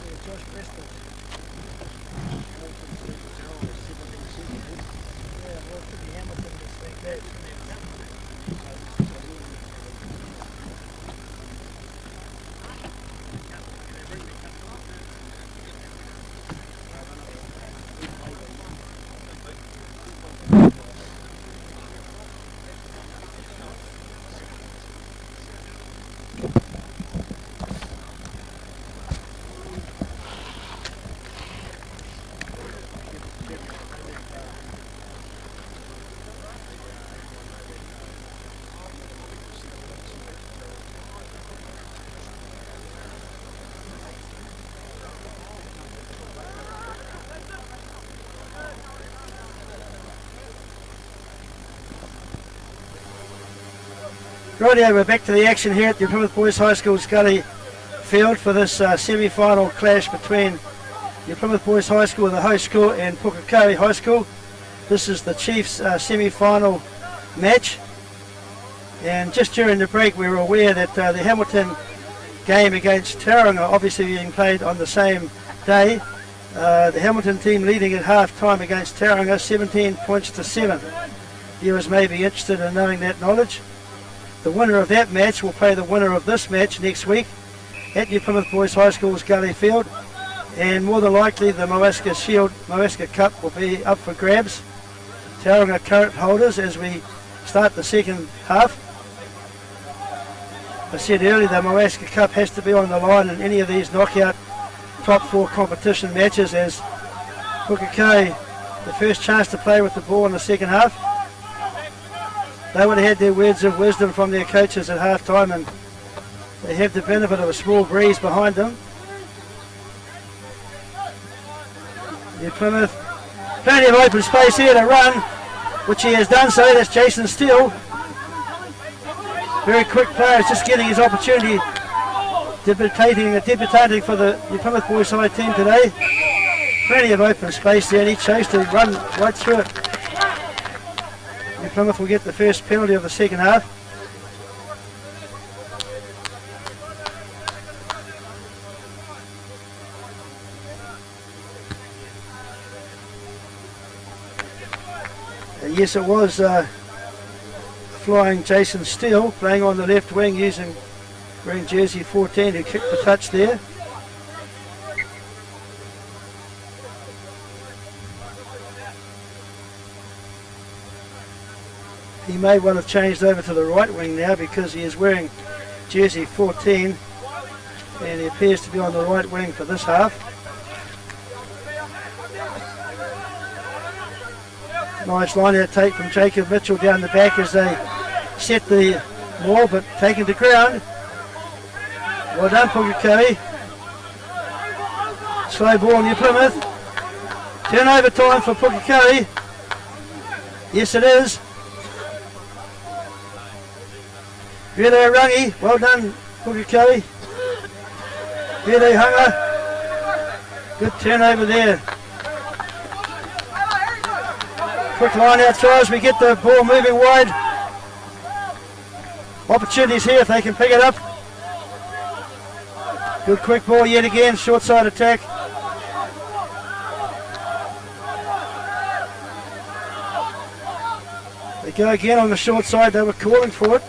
Yeah, Josh Preston. Yeah, well, it could be Hamilton this week, that. Rightio, we're back to the action here at the Plymouth Boys High School Scully Field for this semi-final clash between the Plymouth Boys High School, the host school, and Pukekohe High School. This is the Chiefs semi-final match, and just during the break we were aware that the Hamilton game against Tauranga obviously being played on the same day. The Hamilton team leading at half-time against Tauranga 17 points to 7. Viewers may be interested in knowing that knowledge. The winner of that match will play the winner of this match next week at New Plymouth Boys High School's Gully Field, and more than likely the Moaska Cup will be up for grabs. Tauranga current holders as we start the second half. I said earlier the Moaska Cup has to be on the line in any of these knockout top four competition matches, as Pukekohe the first chance to play with the ball in the second half. They would have had their words of wisdom from their coaches at half time, and they have the benefit of a small breeze behind them. New Plymouth, plenty of open space here to run, which he has done so. That's Jason Steele. Very quick player, just getting his opportunity, debuting for the New Plymouth Boys High team today. Plenty of open space there, and he chose to run right through it. New Plymouth will get the first penalty of the second half. And yes, it was flying Jason Steele playing on the left wing using wearing jersey 14 who kicked the touch there. He may well have changed over to the right wing now because he is wearing jersey 14 and he appears to be on the right wing for this half. Nice line out take from Jacob Mitchell down the back as they set the ball, but taken to ground. Well done, Pukekohe. Slow ball, New Plymouth. Turnover time for Pukekohe. Yes, it is. Viedo Rungi, well done, Pukekohe. Viedo Hunga. Good turnover there. Quick line out try as we get the ball moving wide. Opportunities here if they can pick it up. Good quick ball yet again, short side attack. They go again on the short side, they were calling for it.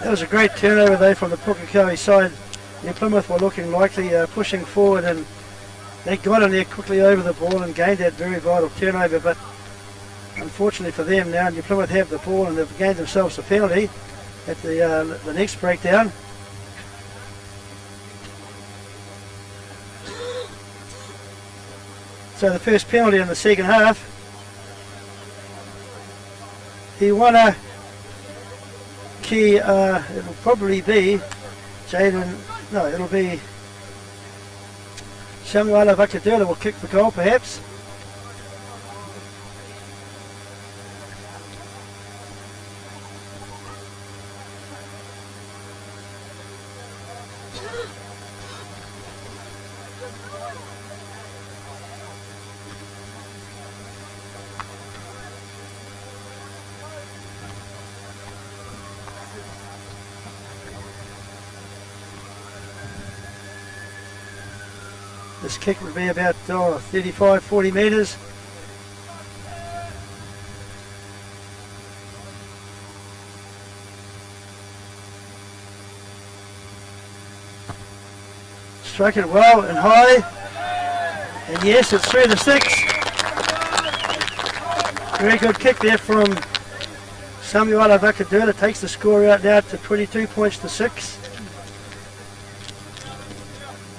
That was a great turnover though from the Pukekohe side. New Plymouth were looking likely pushing forward, and they got in there quickly over the ball and gained that very vital turnover, but unfortunately for them now New Plymouth have the ball and they've gained themselves a penalty at the next breakdown. So the first penalty in the second half. He won a key, it'll probably be Jaden, no, it'll be Samuela Vakadula will kick the goal perhaps. This kick would be about 35-40 metres. Struck it well and high. And yes, it's through the six. Very good kick there from Samuela Vakadula. Takes the score out now to 22 points to 6.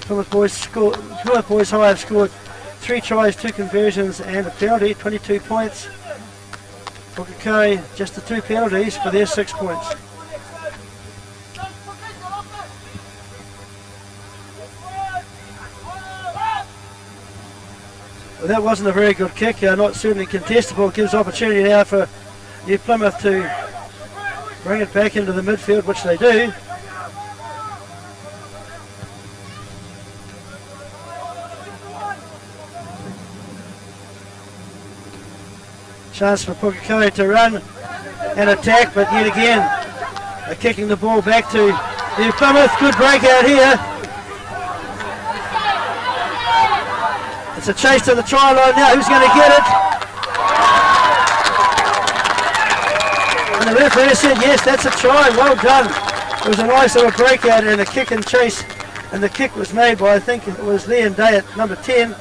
Plymouth Boys High have scored 3 tries, 2 conversions and a penalty, 22 points. Pukekohe just the 2 penalties for their 6 points. Well, that wasn't a very good kick, not certainly contestable. It gives opportunity now for New Plymouth to bring it back into the midfield, which they do. Chance for Pukekohe to run and attack, but yet again they're kicking the ball back to New Plymouth. Good breakout here. It's a chase to the try line now. Who's going to get it? And the referee said yes, that's a try. Well done. It was a nice little breakout and a kick and chase, and the kick was made by, I think it was Liam Day at number 10.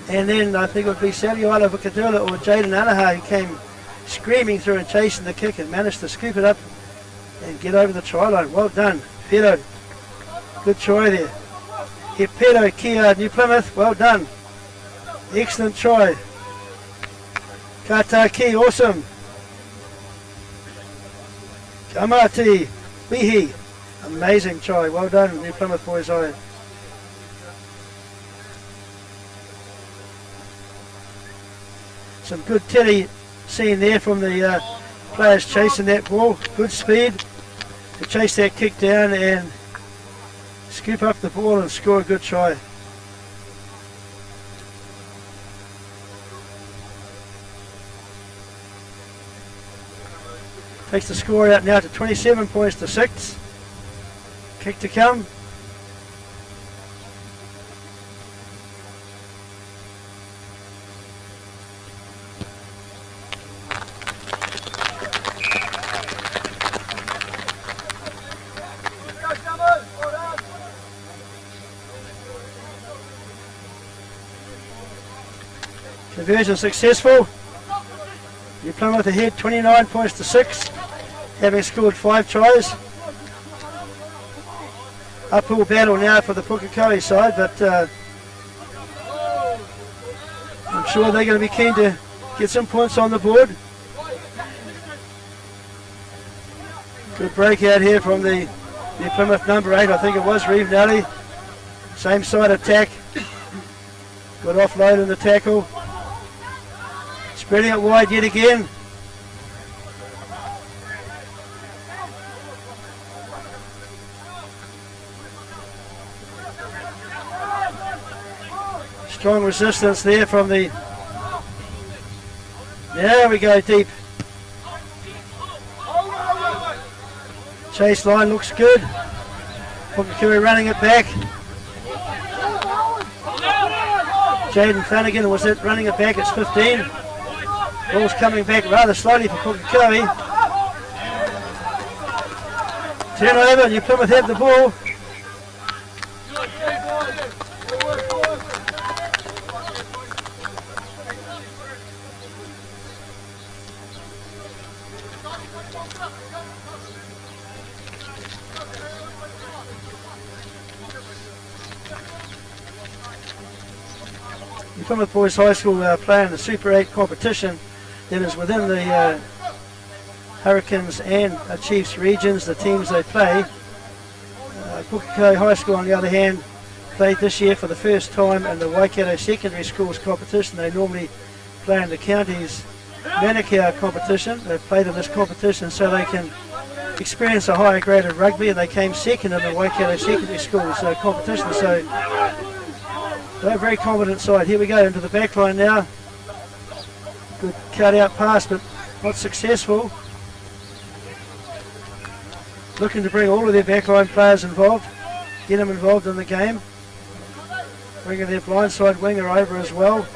And then I think it would be Samuela Vakadula or Jaden Anaha who came screaming through and chasing the kick and managed to scoop it up and get over the try line. Well done, Pedro. Good try there. Here, Pedro, Kia, New Plymouth, well done. Excellent try. Kataki, awesome. Kamati, Bihi, amazing try. Well done, New Plymouth Boys High. Some good telly scene there from the players chasing that ball. Good speed to chase that kick down and scoop up the ball and score a good try. Takes the score out now to 27 points to 6. Kick to come. Conversion successful. New Plymouth ahead 29 points to 6, having scored 5 tries. Uphill battle now for the Pukekohe side, but I'm sure they're going to be keen to get some points on the board. Good breakout here from the New Plymouth number 8, I think it was Reeve Nelly. Same side attack. Good offload in the tackle. Spreading it wide yet again. Strong resistance there from the... There we go, deep. Chase line looks good. Pukekohe running it back. Jaden Flanagan was it running it back. It's 15. Ball's coming back rather slowly for Pukekohe. Turnover, New Plymouth have the ball. Plymouth Boys High School playing the Super 8 competition that is within the Hurricanes and Chiefs regions, the teams they play. Pukekohe High School, on the other hand, played this year for the first time in the Waikato Secondary Schools competition. They normally play in the county's Manukau competition. They've played in this competition so they can experience a higher grade of rugby, and they came second in the Waikato Secondary Schools competition. So they're a very confident side. Here we go into the back line now. Good cut out pass, but not successful. Looking to bring all of their backline players involved, get them involved in the game. Bringing their blindside winger over as well.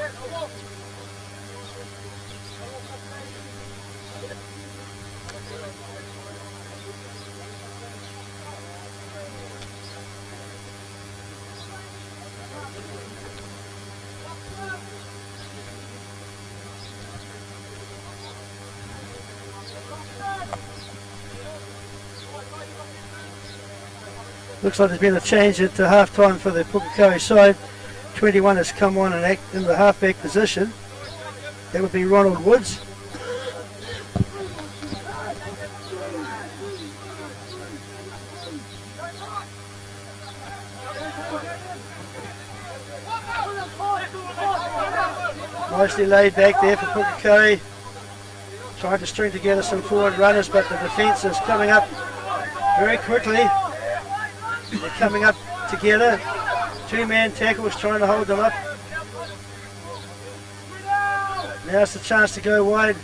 Looks like there's been a change at half-time for the Pukekohe side. 21 has come on and act in the half-back position. That would be Ronald Woods. Nicely laid back there for Pukekohe. Trying to string together some forward runners, but the defence is coming up very quickly. They're coming up together. Two-man tackles trying to hold them up. Now's the chance to go wide.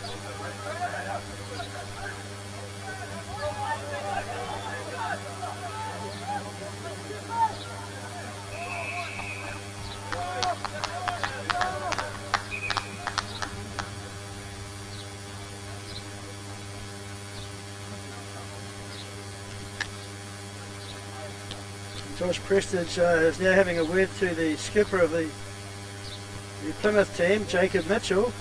Josh Prestige is now having a word to the skipper of the Plymouth team, Jacob Mitchell.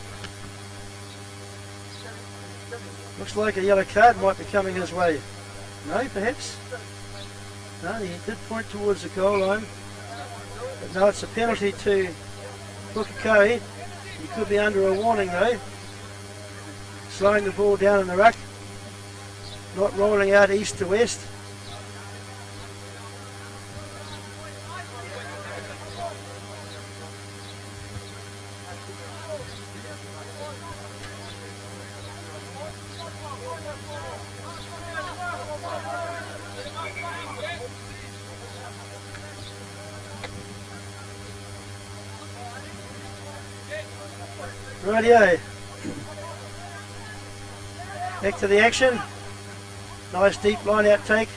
Looks like a yellow card might be coming his way. No, perhaps? No, he did point towards the goal line. But no, it's a penalty to Pukekohe. He could be under a warning though. Slowing the ball down in the ruck. Not rolling out east to west. Rightio. Back to the action. Nice deep line out take.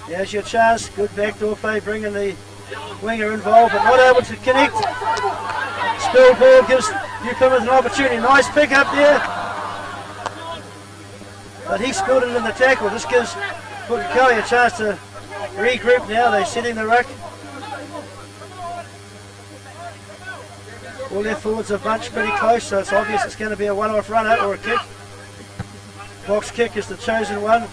There's your chance. Good backdoor play, bringing the winger involved, but not able to connect. Spilled ball gives New Plymouth an opportunity. Nice pick up there. But he spilled it in the tackle. This gives Pukekohe a chance to regroup now. They're setting the ruck. All their forwards are bunched pretty close, so it's obvious it's going to be a one-off runner or a kick. Box kick is the chosen one.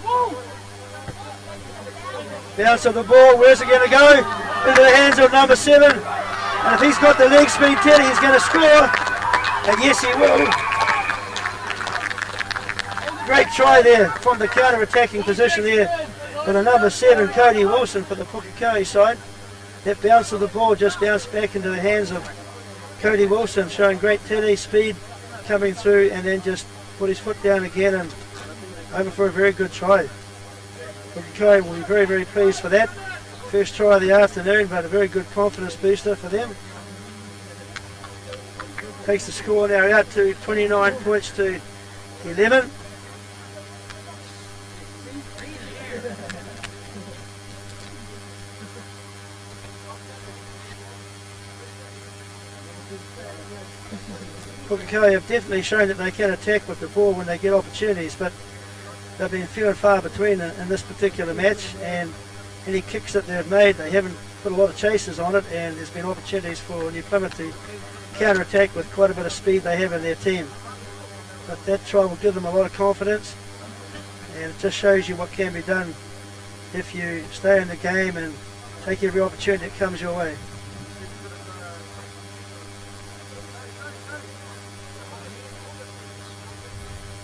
Bounce of the ball, where's it going to go? Into the hands of number 7. And if he's got the leg speed, Teddy, he's going to score. And yes, he will. Great try there from the counter-attacking position there for the number 7, Cody Wilson, for the Pukekohe side. That bounce of the ball just bounced back into the hands of Cody Wilson, showing great Teddy speed coming through, and then just put his foot down again and over for a very good try. Pukekohe will be very, very pleased for that. First try of the afternoon, but a very good confidence booster for them. Takes the score now out to 29 points to 11. Pukekohe have definitely shown that they can attack with the ball when they get opportunities, but they've been few and far between in this particular match, and any kicks that they've made, they haven't put a lot of chases on it, and there's been opportunities for New Plymouth to counter-attack with quite a bit of speed they have in their team. But that try will give them a lot of confidence, and it just shows you what can be done if you stay in the game and take every opportunity that comes your way.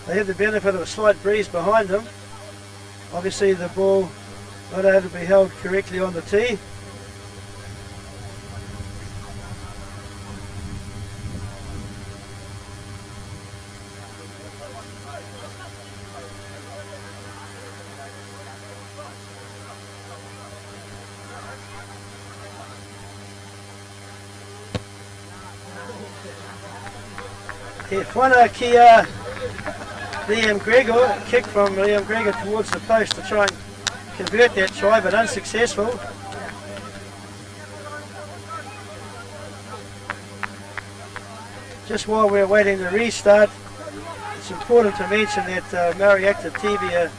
They have the benefit of a slight breeze behind them. Obviously the ball not able to be held correctly on the tee. Whana kia Liam Gregor, a kick from Liam Gregor towards the post to try and convert that try, but unsuccessful. Just while we're waiting to restart, it's important to mention that Maori Active TV are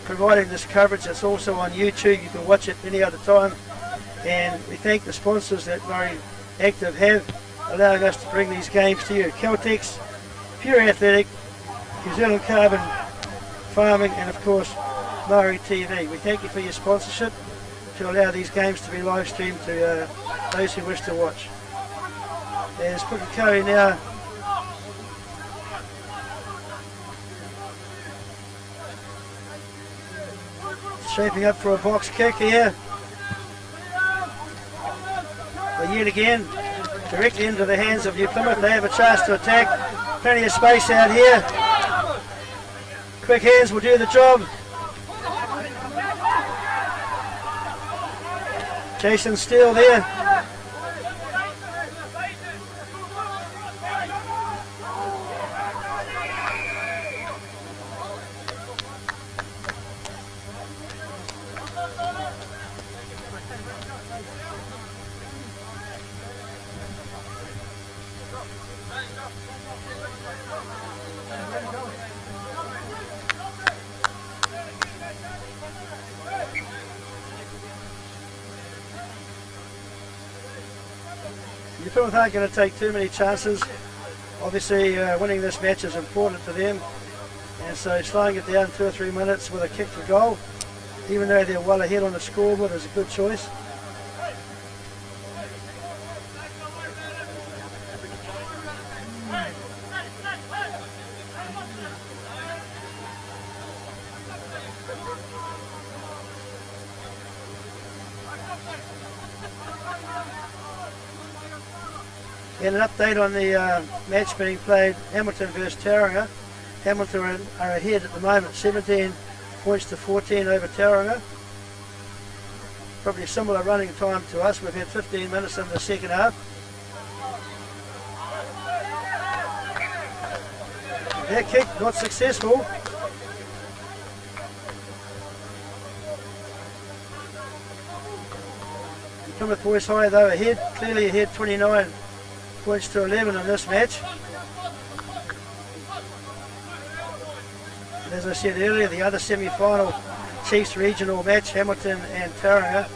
providing this coverage. It's also on YouTube. You can watch it any other time. And we thank the sponsors that Maori Active have, allowing us to bring these games to you. Caltex, Pure Athletic, New Zealand Carbon Farming, and of course Maori TV. We thank you for your sponsorship to allow these games to be live streamed to those who wish to watch. There's Pukekohe now shaping up for a box kick here. But yet again, directly into the hands of New Plymouth. They have a chance to attack. Plenty of space out here. Quick hands will do the job. Jason Steele there. New Plymouth aren't going to take too many chances. Obviously winning this match is important to them, and so slowing it down 2 or 3 minutes with a kick for goal, even though they're well ahead on the scoreboard, is a good choice. And an update on the match being played, Hamilton versus Tauranga. Hamilton are ahead at the moment, 17 points to 14 over Tauranga. Probably a similar running time to us. We've had 15 minutes in the second half. That kick not successful. Plymouth Boys High though ahead, clearly ahead, 29 points to 11 in this match. And as I said earlier, the other semi-final Chiefs regional match, Hamilton and Tauranga.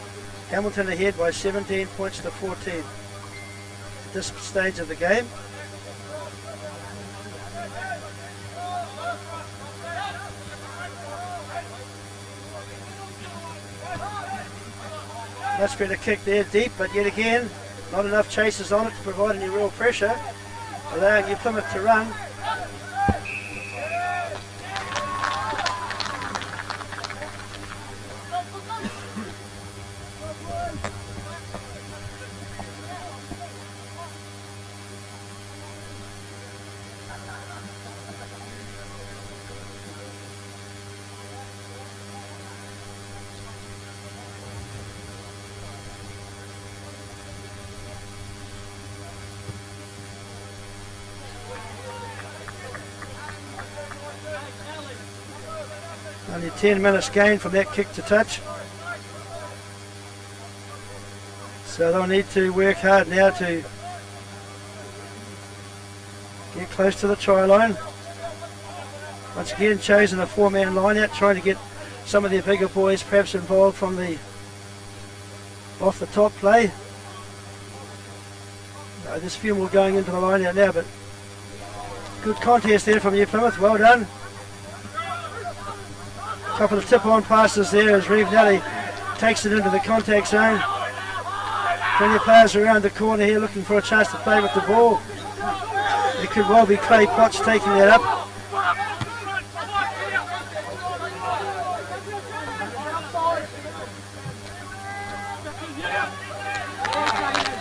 Hamilton ahead by 17 points to 14 at this stage of the game. Much better kick there, deep, but yet again, not enough chases on it to provide any real pressure, allowing New Plymouth to run. Only 10 minutes gain from that kick to touch. So they'll need to work hard now to Get close to the try line. Once again, chosen a 4-man line out, trying to get some of their bigger boys perhaps involved from the off the top play. There's a few more going into the line out now, but good contest there from New Plymouth. Well done. Couple of tip-on passes there as Reeve Nelly takes it into the contact zone. Plenty of players around the corner here looking for a chance to play with the ball. It could well be Clay Potts taking that up.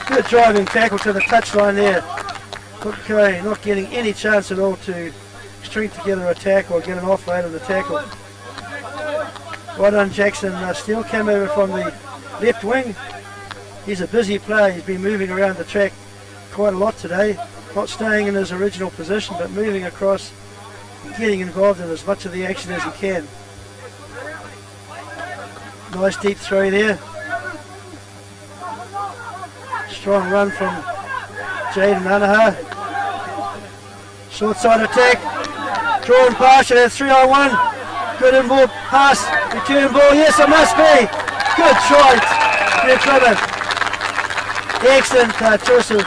Good driving tackle to the touchline there. Pukekohe not getting any chance at all to string together a tackle or get an offload on the tackle. Well done, Jackson. Steele came over from the left wing. He's a busy player. He's been moving around the track quite a lot today. Not staying in his original position, but moving across and getting involved in as much of the action as he can. Nice deep throw there. Strong run from Jaden Anaha. Short side attack. Drawn pass and a 3-on-1. Good in ball pass. Return ball. Yes, it must be. Good try. New Plymouth. Excellent choice of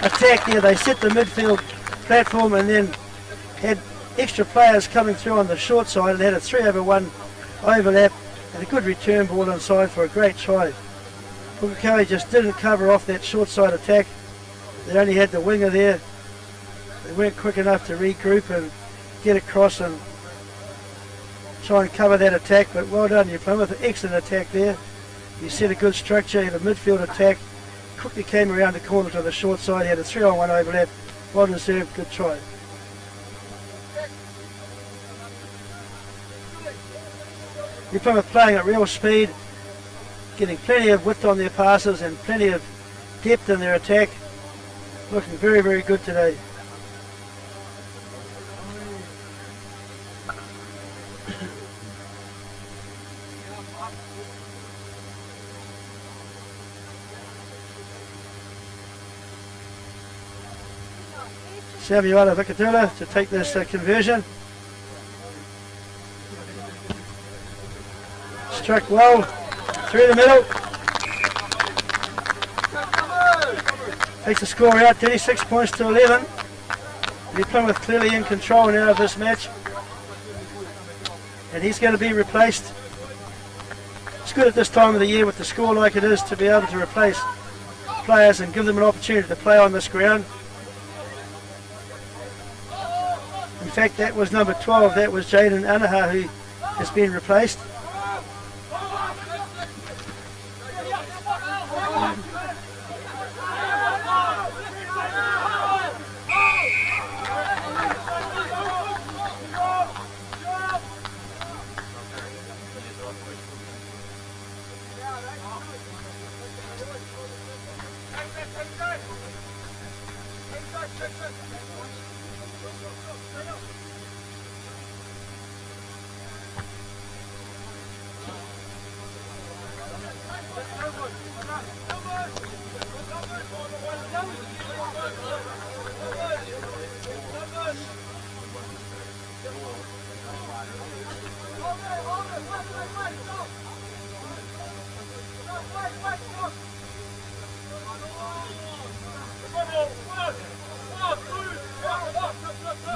attack there. They set the midfield platform and then had extra players coming through on the short side and had a 3-over-1 overlap and a good return ball inside for a great try. Pukekohe just didn't cover off that short side attack. They only had the winger there. They weren't quick enough to regroup and get across and try and cover that attack, but well done, New Plymouth. Excellent attack there. You set a good structure, had a midfield attack, quickly came around the corner to the short side, he had a 3-on-1 overlap. Well deserved, good try. New Plymouth playing at real speed, getting plenty of width on their passes and plenty of depth in their attack. Looking very, very good today. Samuela Vikatula to take this conversion. Struck well through the middle. Takes the score out, 36 points to 11. New Plymouth clearly in control now of this match. And he's going to be replaced. It's good at this time of the year with the score like it is to be able to replace players and give them an opportunity to play on this ground. In fact, that was number 12, that was Jaden Anaha who has been replaced.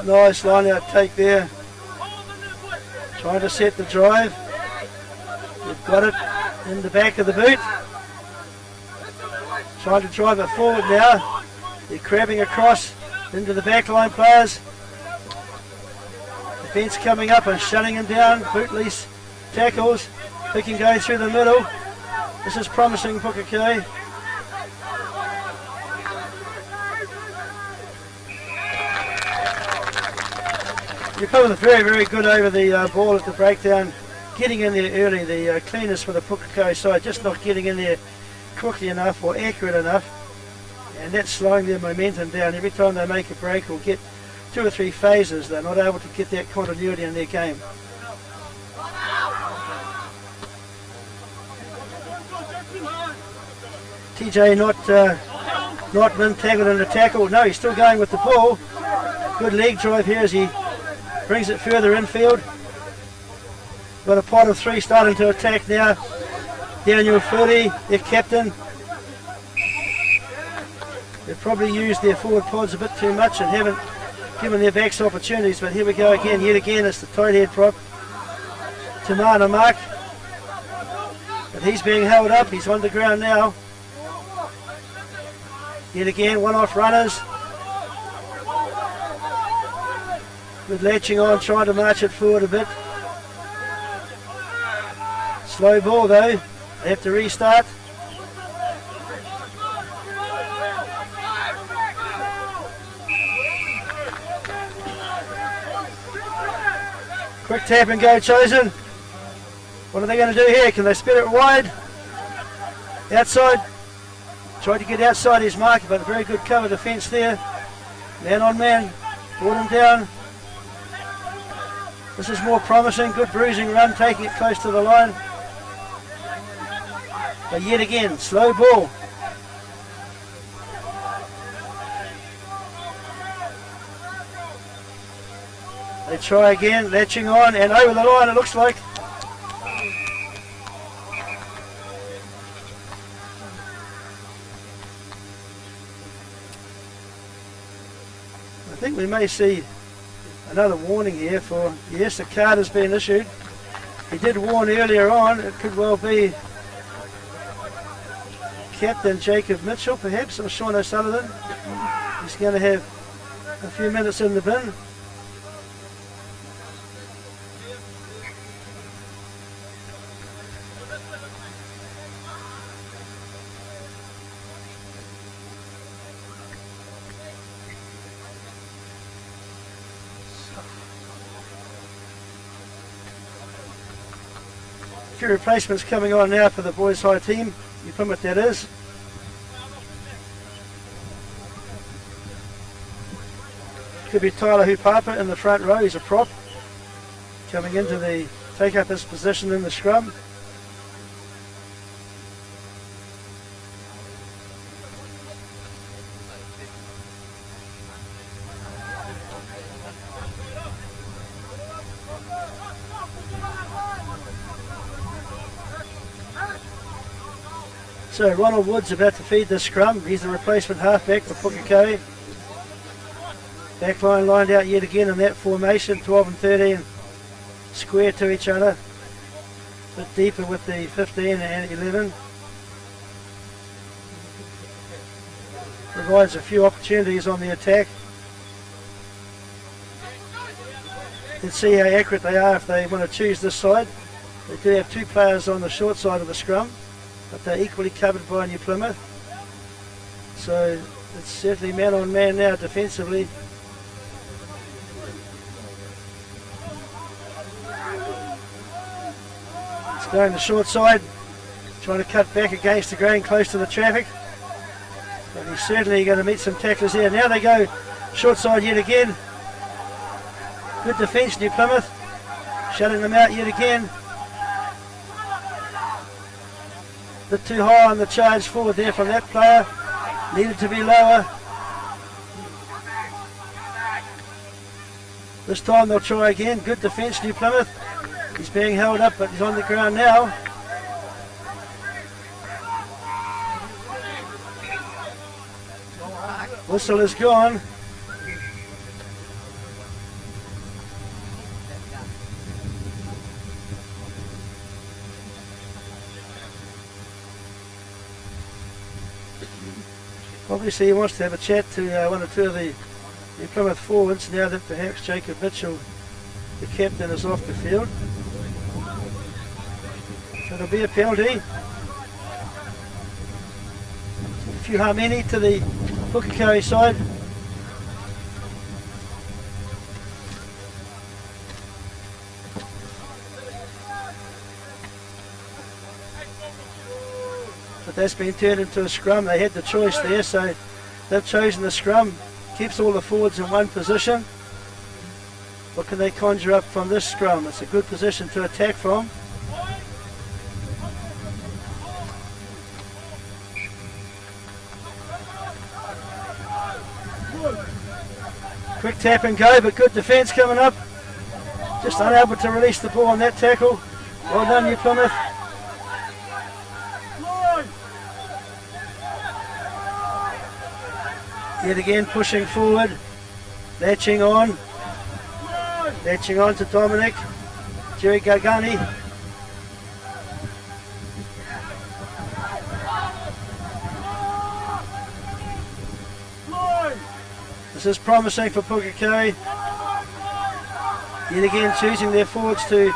Nice line out take there. Trying to set the drive. They've got it in the back of the boot. Trying to drive it forward now. They're crabbing across into the backline players. Defence coming up and shutting him down. Bootlease tackles. Picking going through the middle. This is promising, Pukekohe. You're coming very, very good over the ball at the breakdown. Getting in there early, the cleanest for the Pukekohe side, just not getting in there quickly enough or accurate enough. And that's slowing their momentum down. Every time they make a break or get 2 or 3 phases, they're not able to get that continuity in their game. TJ not tackled in the tackle. No, he's still going with the ball. Good leg drive here as he brings it further infield. Got a pot of 3 starting to attack now. Daniel Furley, their captain. They've probably used their forward pods a bit too much and haven't given their backs opportunities, but here we go again, yet again, it's the tight head prop. Tamana Mark. But he's being held up, he's on the ground now. Yet again, one off runners. Good latching on, trying to march it forward a bit. Slow ball though, they have to restart. Quick tap and go chosen. What are they going to do here? Can they spin it wide? Outside. Tried to get outside his mark, but a very good cover defence there. Man on man. Brought him down. This is more promising. Good bruising run, taking it close to the line. But yet again, slow ball. They try again, latching on and over the line it looks like. I think we may see another warning here for, yes, a card has been issued. He did warn earlier on, it could well be Captain Jacob Mitchell perhaps, or Sean O'Sullivan. He's going to have a few minutes in the bin. Few replacements coming on now for the Boys High team. You Plymouth that is. Could be Tyler Hupapa in the front row, he's a prop. Coming in to take up his position in the scrum. So Ronald Wood's about to feed the scrum. He's the replacement halfback for Pukekohe. Back line lined out yet again in that formation, 12 and 13 square to each other. A bit deeper with the 15 and 11. Provides a few opportunities on the attack. Let's see how accurate they are if they want to choose this side. They do have 2 players on the short side of the scrum, but they're equally covered by New Plymouth. So it's certainly man on man now defensively. It's going the short side, trying to cut back against the grain close to the traffic. But he's certainly going to meet some tacklers here. Now they go short side yet again. Good defence, New Plymouth. Shutting them out yet again. A bit too high on the charge forward there from that player. Needed to be lower. This time they'll try again. Good defence, New Plymouth. He's being held up, but he's on the ground now. Whistle is gone. Obviously he wants to have a chat to one or two of the Plymouth forwards now that perhaps Jacob Mitchell, the captain, is off the field. So there'll be a penalty. A few harmeni to the Pukekohe side. But that's been turned into a scrum. They had the choice there, so they've chosen the scrum. Keeps all the forwards in one position. What can they conjure up from this scrum? It's a good position to attack from. Quick tap and go, but good defence coming up. Just unable to release the ball on that tackle. Well done, you Plymouth. Yet again pushing forward. Latching on. Latching on to Dominic. Jerry Gargani. This is promising for Pukekohe. Yet again choosing their forwards to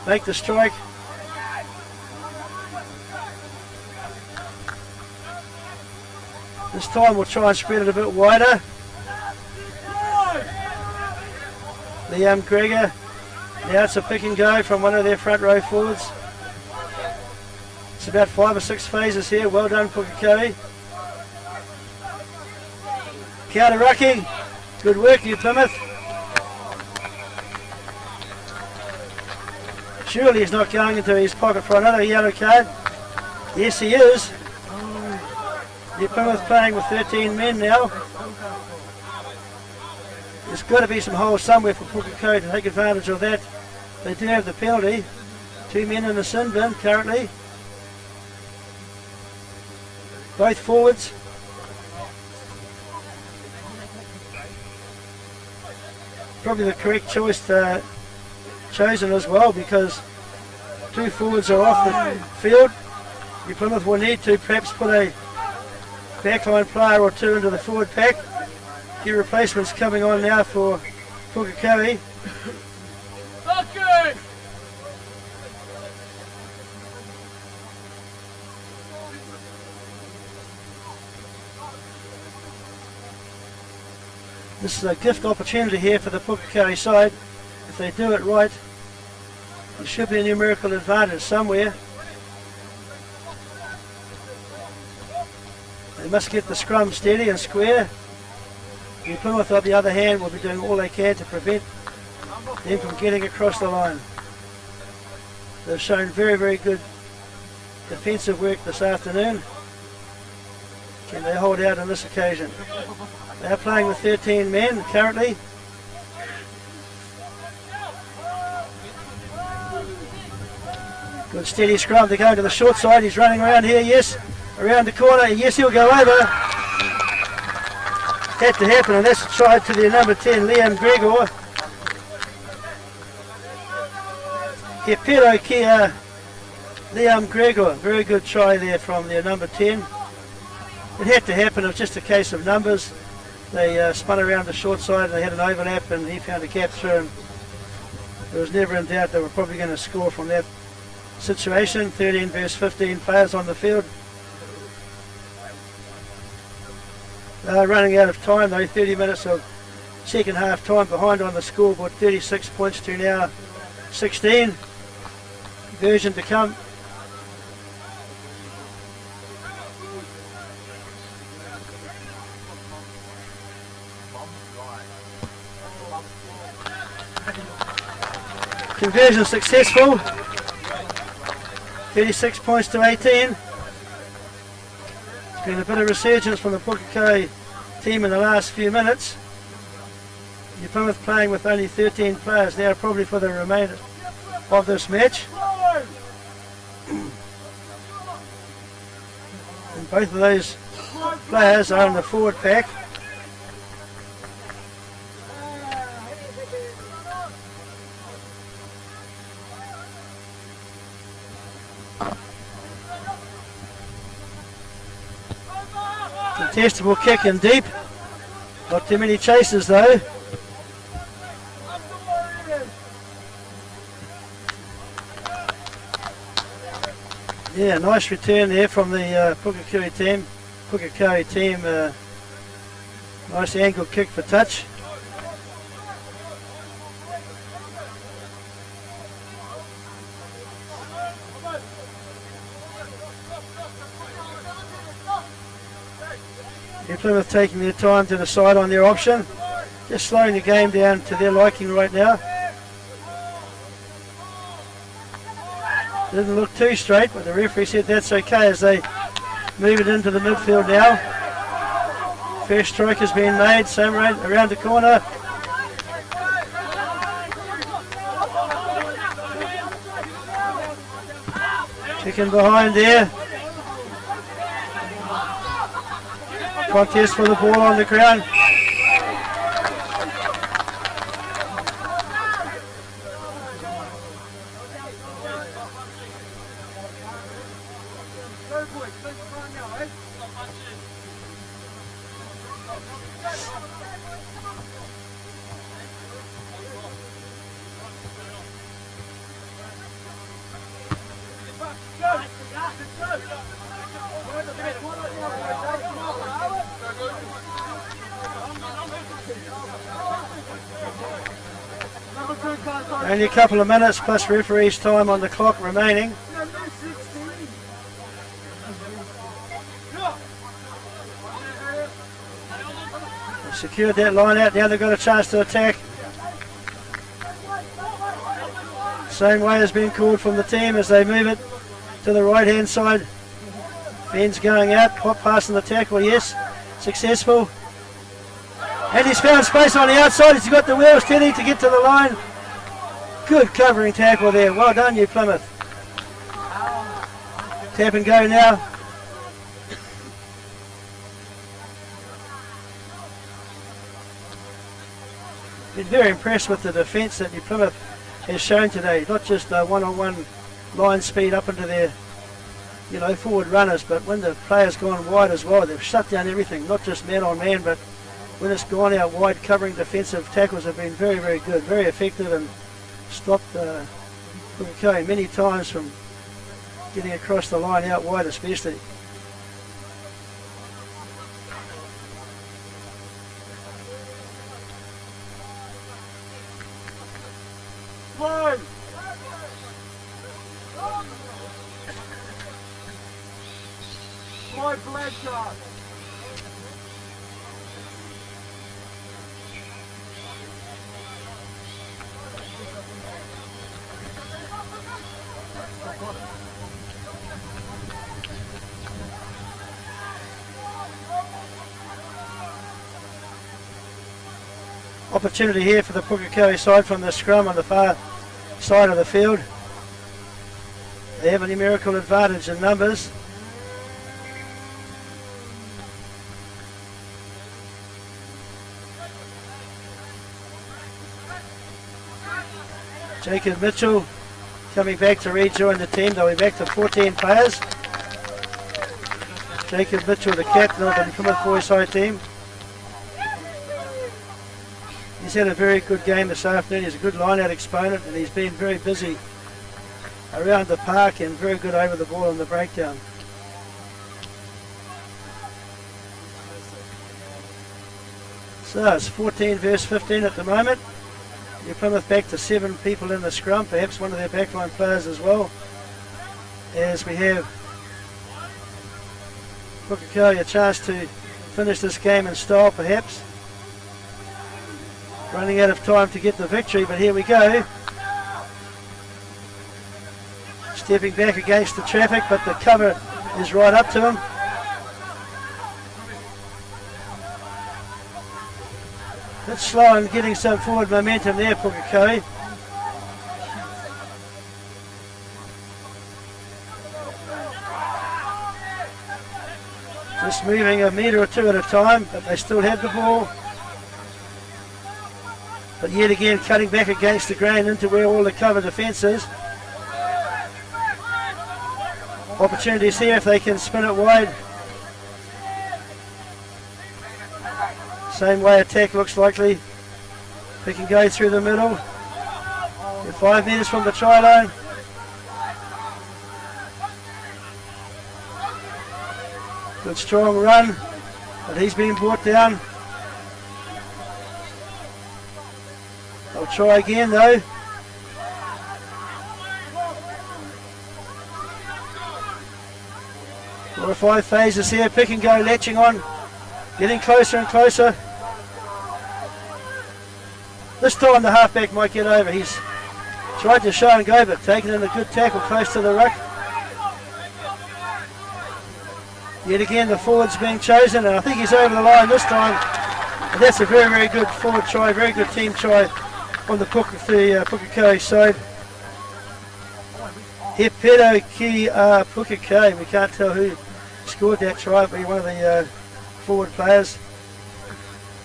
make the strike. This time we'll try and spread it a bit wider. Liam Gregor. Now it's a pick and go from one of their front row forwards. It's about 5 or 6 phases here. Well done, Pukekohe. Counter rucking. Good work, you Plymouth. Surely he's not going into his pocket for another yellow card. Yes, he is. You Plymouth playing with 13 men now. There's got to be some holes somewhere for Pukekohe to take advantage of that. They do have the penalty. 2 men in the sin bin currently. Both forwards. Probably the correct choice chosen as well, because 2 forwards are off the field. You Plymouth will need to perhaps put a backline player or 2 into the forward pack. Few replacements coming on now for Pukekohe. This is a gift opportunity here for the Pukekohe side. If they do it right, there should be a numerical advantage somewhere. They must get the scrum steady and square. New Plymouth, on the other hand, will be doing all they can to prevent them from getting across the line. They've shown very, very good defensive work this afternoon. Can they hold out on this occasion? They are playing with 13 men currently. Good steady scrum. They're going to the short side. He's running around here, yes. Around the corner, yes, he'll go over. Had to happen, and that's a try to the number 10, Liam Gregor. Hepero Kia, Liam Gregor. Very good try there from their number 10. It had to happen. It was just a case of numbers. They spun around the short side and they had an overlap, and he found a gap through, and there was never in doubt they were probably going to score from that situation. 13 versus 15 players on the field. Running out of time though, 30 minutes of second half time behind on the scoreboard, 36 points to now 16. Conversion to come. Conversion successful. 36 points to 18. Been a bit of resurgence from the Pukekohe team in the last few minutes. New Plymouth playing with only 13 players now, probably for the remainder of this match. And both of those players are in the forward pack. Contestable kick in deep. Not too many chases though. Yeah, nice return there from the Pukekohe team. Nice angle kick for touch. Plymouth taking their time to decide on their option. Just slowing the game down to their liking right now. Didn't look too straight, but the referee said that's okay as they move it into the midfield now. First strike has been made, same around the corner. Working behind there. Contest for the ball on the ground. Only a couple of minutes plus referee's time on the clock remaining. They've secured that line out, now they've got a chance to attack. Same way has been called from the team as they move it to the right hand side. Fenn's going out, hot passing the tackle, yes, successful. And he's found space on the outside, he's got the wheels steady to get to the line. Good covering tackle there. Well done, you Plymouth. Tap and go now. Been very impressed with the defence that New Plymouth has shown today. Not just one-on-one line speed up into their, forward runners, but when the players gone wide as well, they've shut down everything. Not just man on man, but when it's gone out wide, covering defensive tackles have been very, very good, very effective, and stopped Pukekohe many times from getting across the line out wide especially. One. My black card. Opportunity here for the Pukekohe side from the scrum on the far side of the field. They have a numerical advantage in numbers. Jacob Mitchell coming back to rejoin the team. They'll be back to 14 players. Jacob Mitchell, the captain of the Plymouth Boys High team. He's had a very good game this afternoon. He's a good line-out exponent, and he's been very busy around the park and very good over the ball in the breakdown. So it's 14 versus 15 at the moment. New Plymouth back to 7 people in the scrum, perhaps one of their backline players as well. As we have Pukekohe a chance to finish this game in style perhaps. Running out of time to get the victory, but here we go. Stepping back against the traffic, but the cover is right up to him. Bit slow in getting some forward momentum there, Pukekohe. Just moving a metre or two at a time, but they still have the ball. But yet again, cutting back against the grain into where all the cover defence is. Opportunities here if they can spin it wide. Same way attack looks likely. They can go through the middle. They're 5 metres from the try line. Good strong run, but he's been brought down. They'll try again though. Four or 5 phases here, pick and go, latching on, getting closer and closer. This time the halfback might get over. He's tried to show and go, but taken in a good tackle close to the ruck. Yet again the forward's being chosen, and I think he's over the line this time. And that's a very, very good forward try, very good team try on the Pukekohe side. He pedo ki Pukekohe. We can't tell who scored that try, but one of the forward players.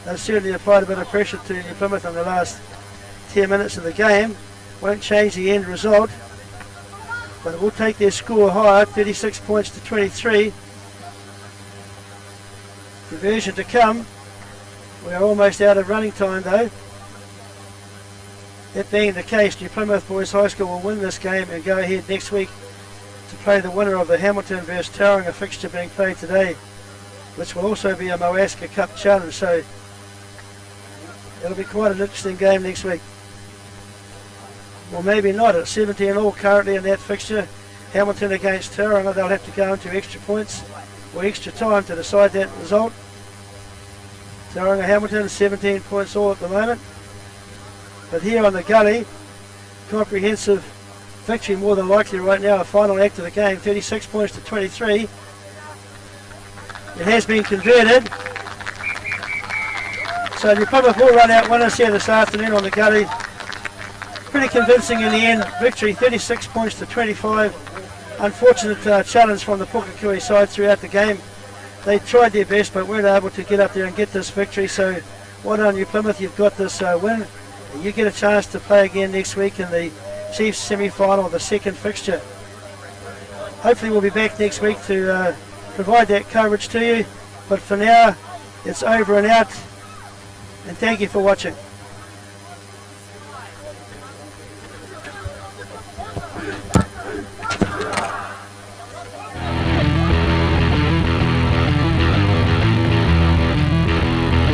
They've certainly applied a bit of pressure to New Plymouth in the last 10 minutes of the game. Won't change the end result, but it will take their score higher, 36 points to 23. Conversion to come. We are almost out of running time though. That being the case, New Plymouth Boys High School will win this game and go ahead next week to play the winner of the Hamilton vs Tauranga fixture being played today, which will also be a Moaska Cup challenge, so it'll be quite an interesting game next week. Well, maybe not. It's 17 all currently in that fixture. Hamilton against Tauranga, they'll have to go into extra points or extra time to decide that result. Tauranga Hamilton 17 points all at the moment. But here on the gully, comprehensive victory more than likely right now, a final act of the game, 36 points to 23. It has been converted. So New Plymouth will run out winners here this afternoon on the gully. Pretty convincing in the end victory, 36 points to 25. Unfortunate challenge from the Pukekohe side throughout the game. They tried their best but weren't able to get up there and get this victory, so well done New Plymouth, you've got this win. You get a chance to play again next week in the Chiefs semi-final, the second fixture. Hopefully we'll be back next week to provide that coverage to you, but for now it's over and out, and thank you for watching.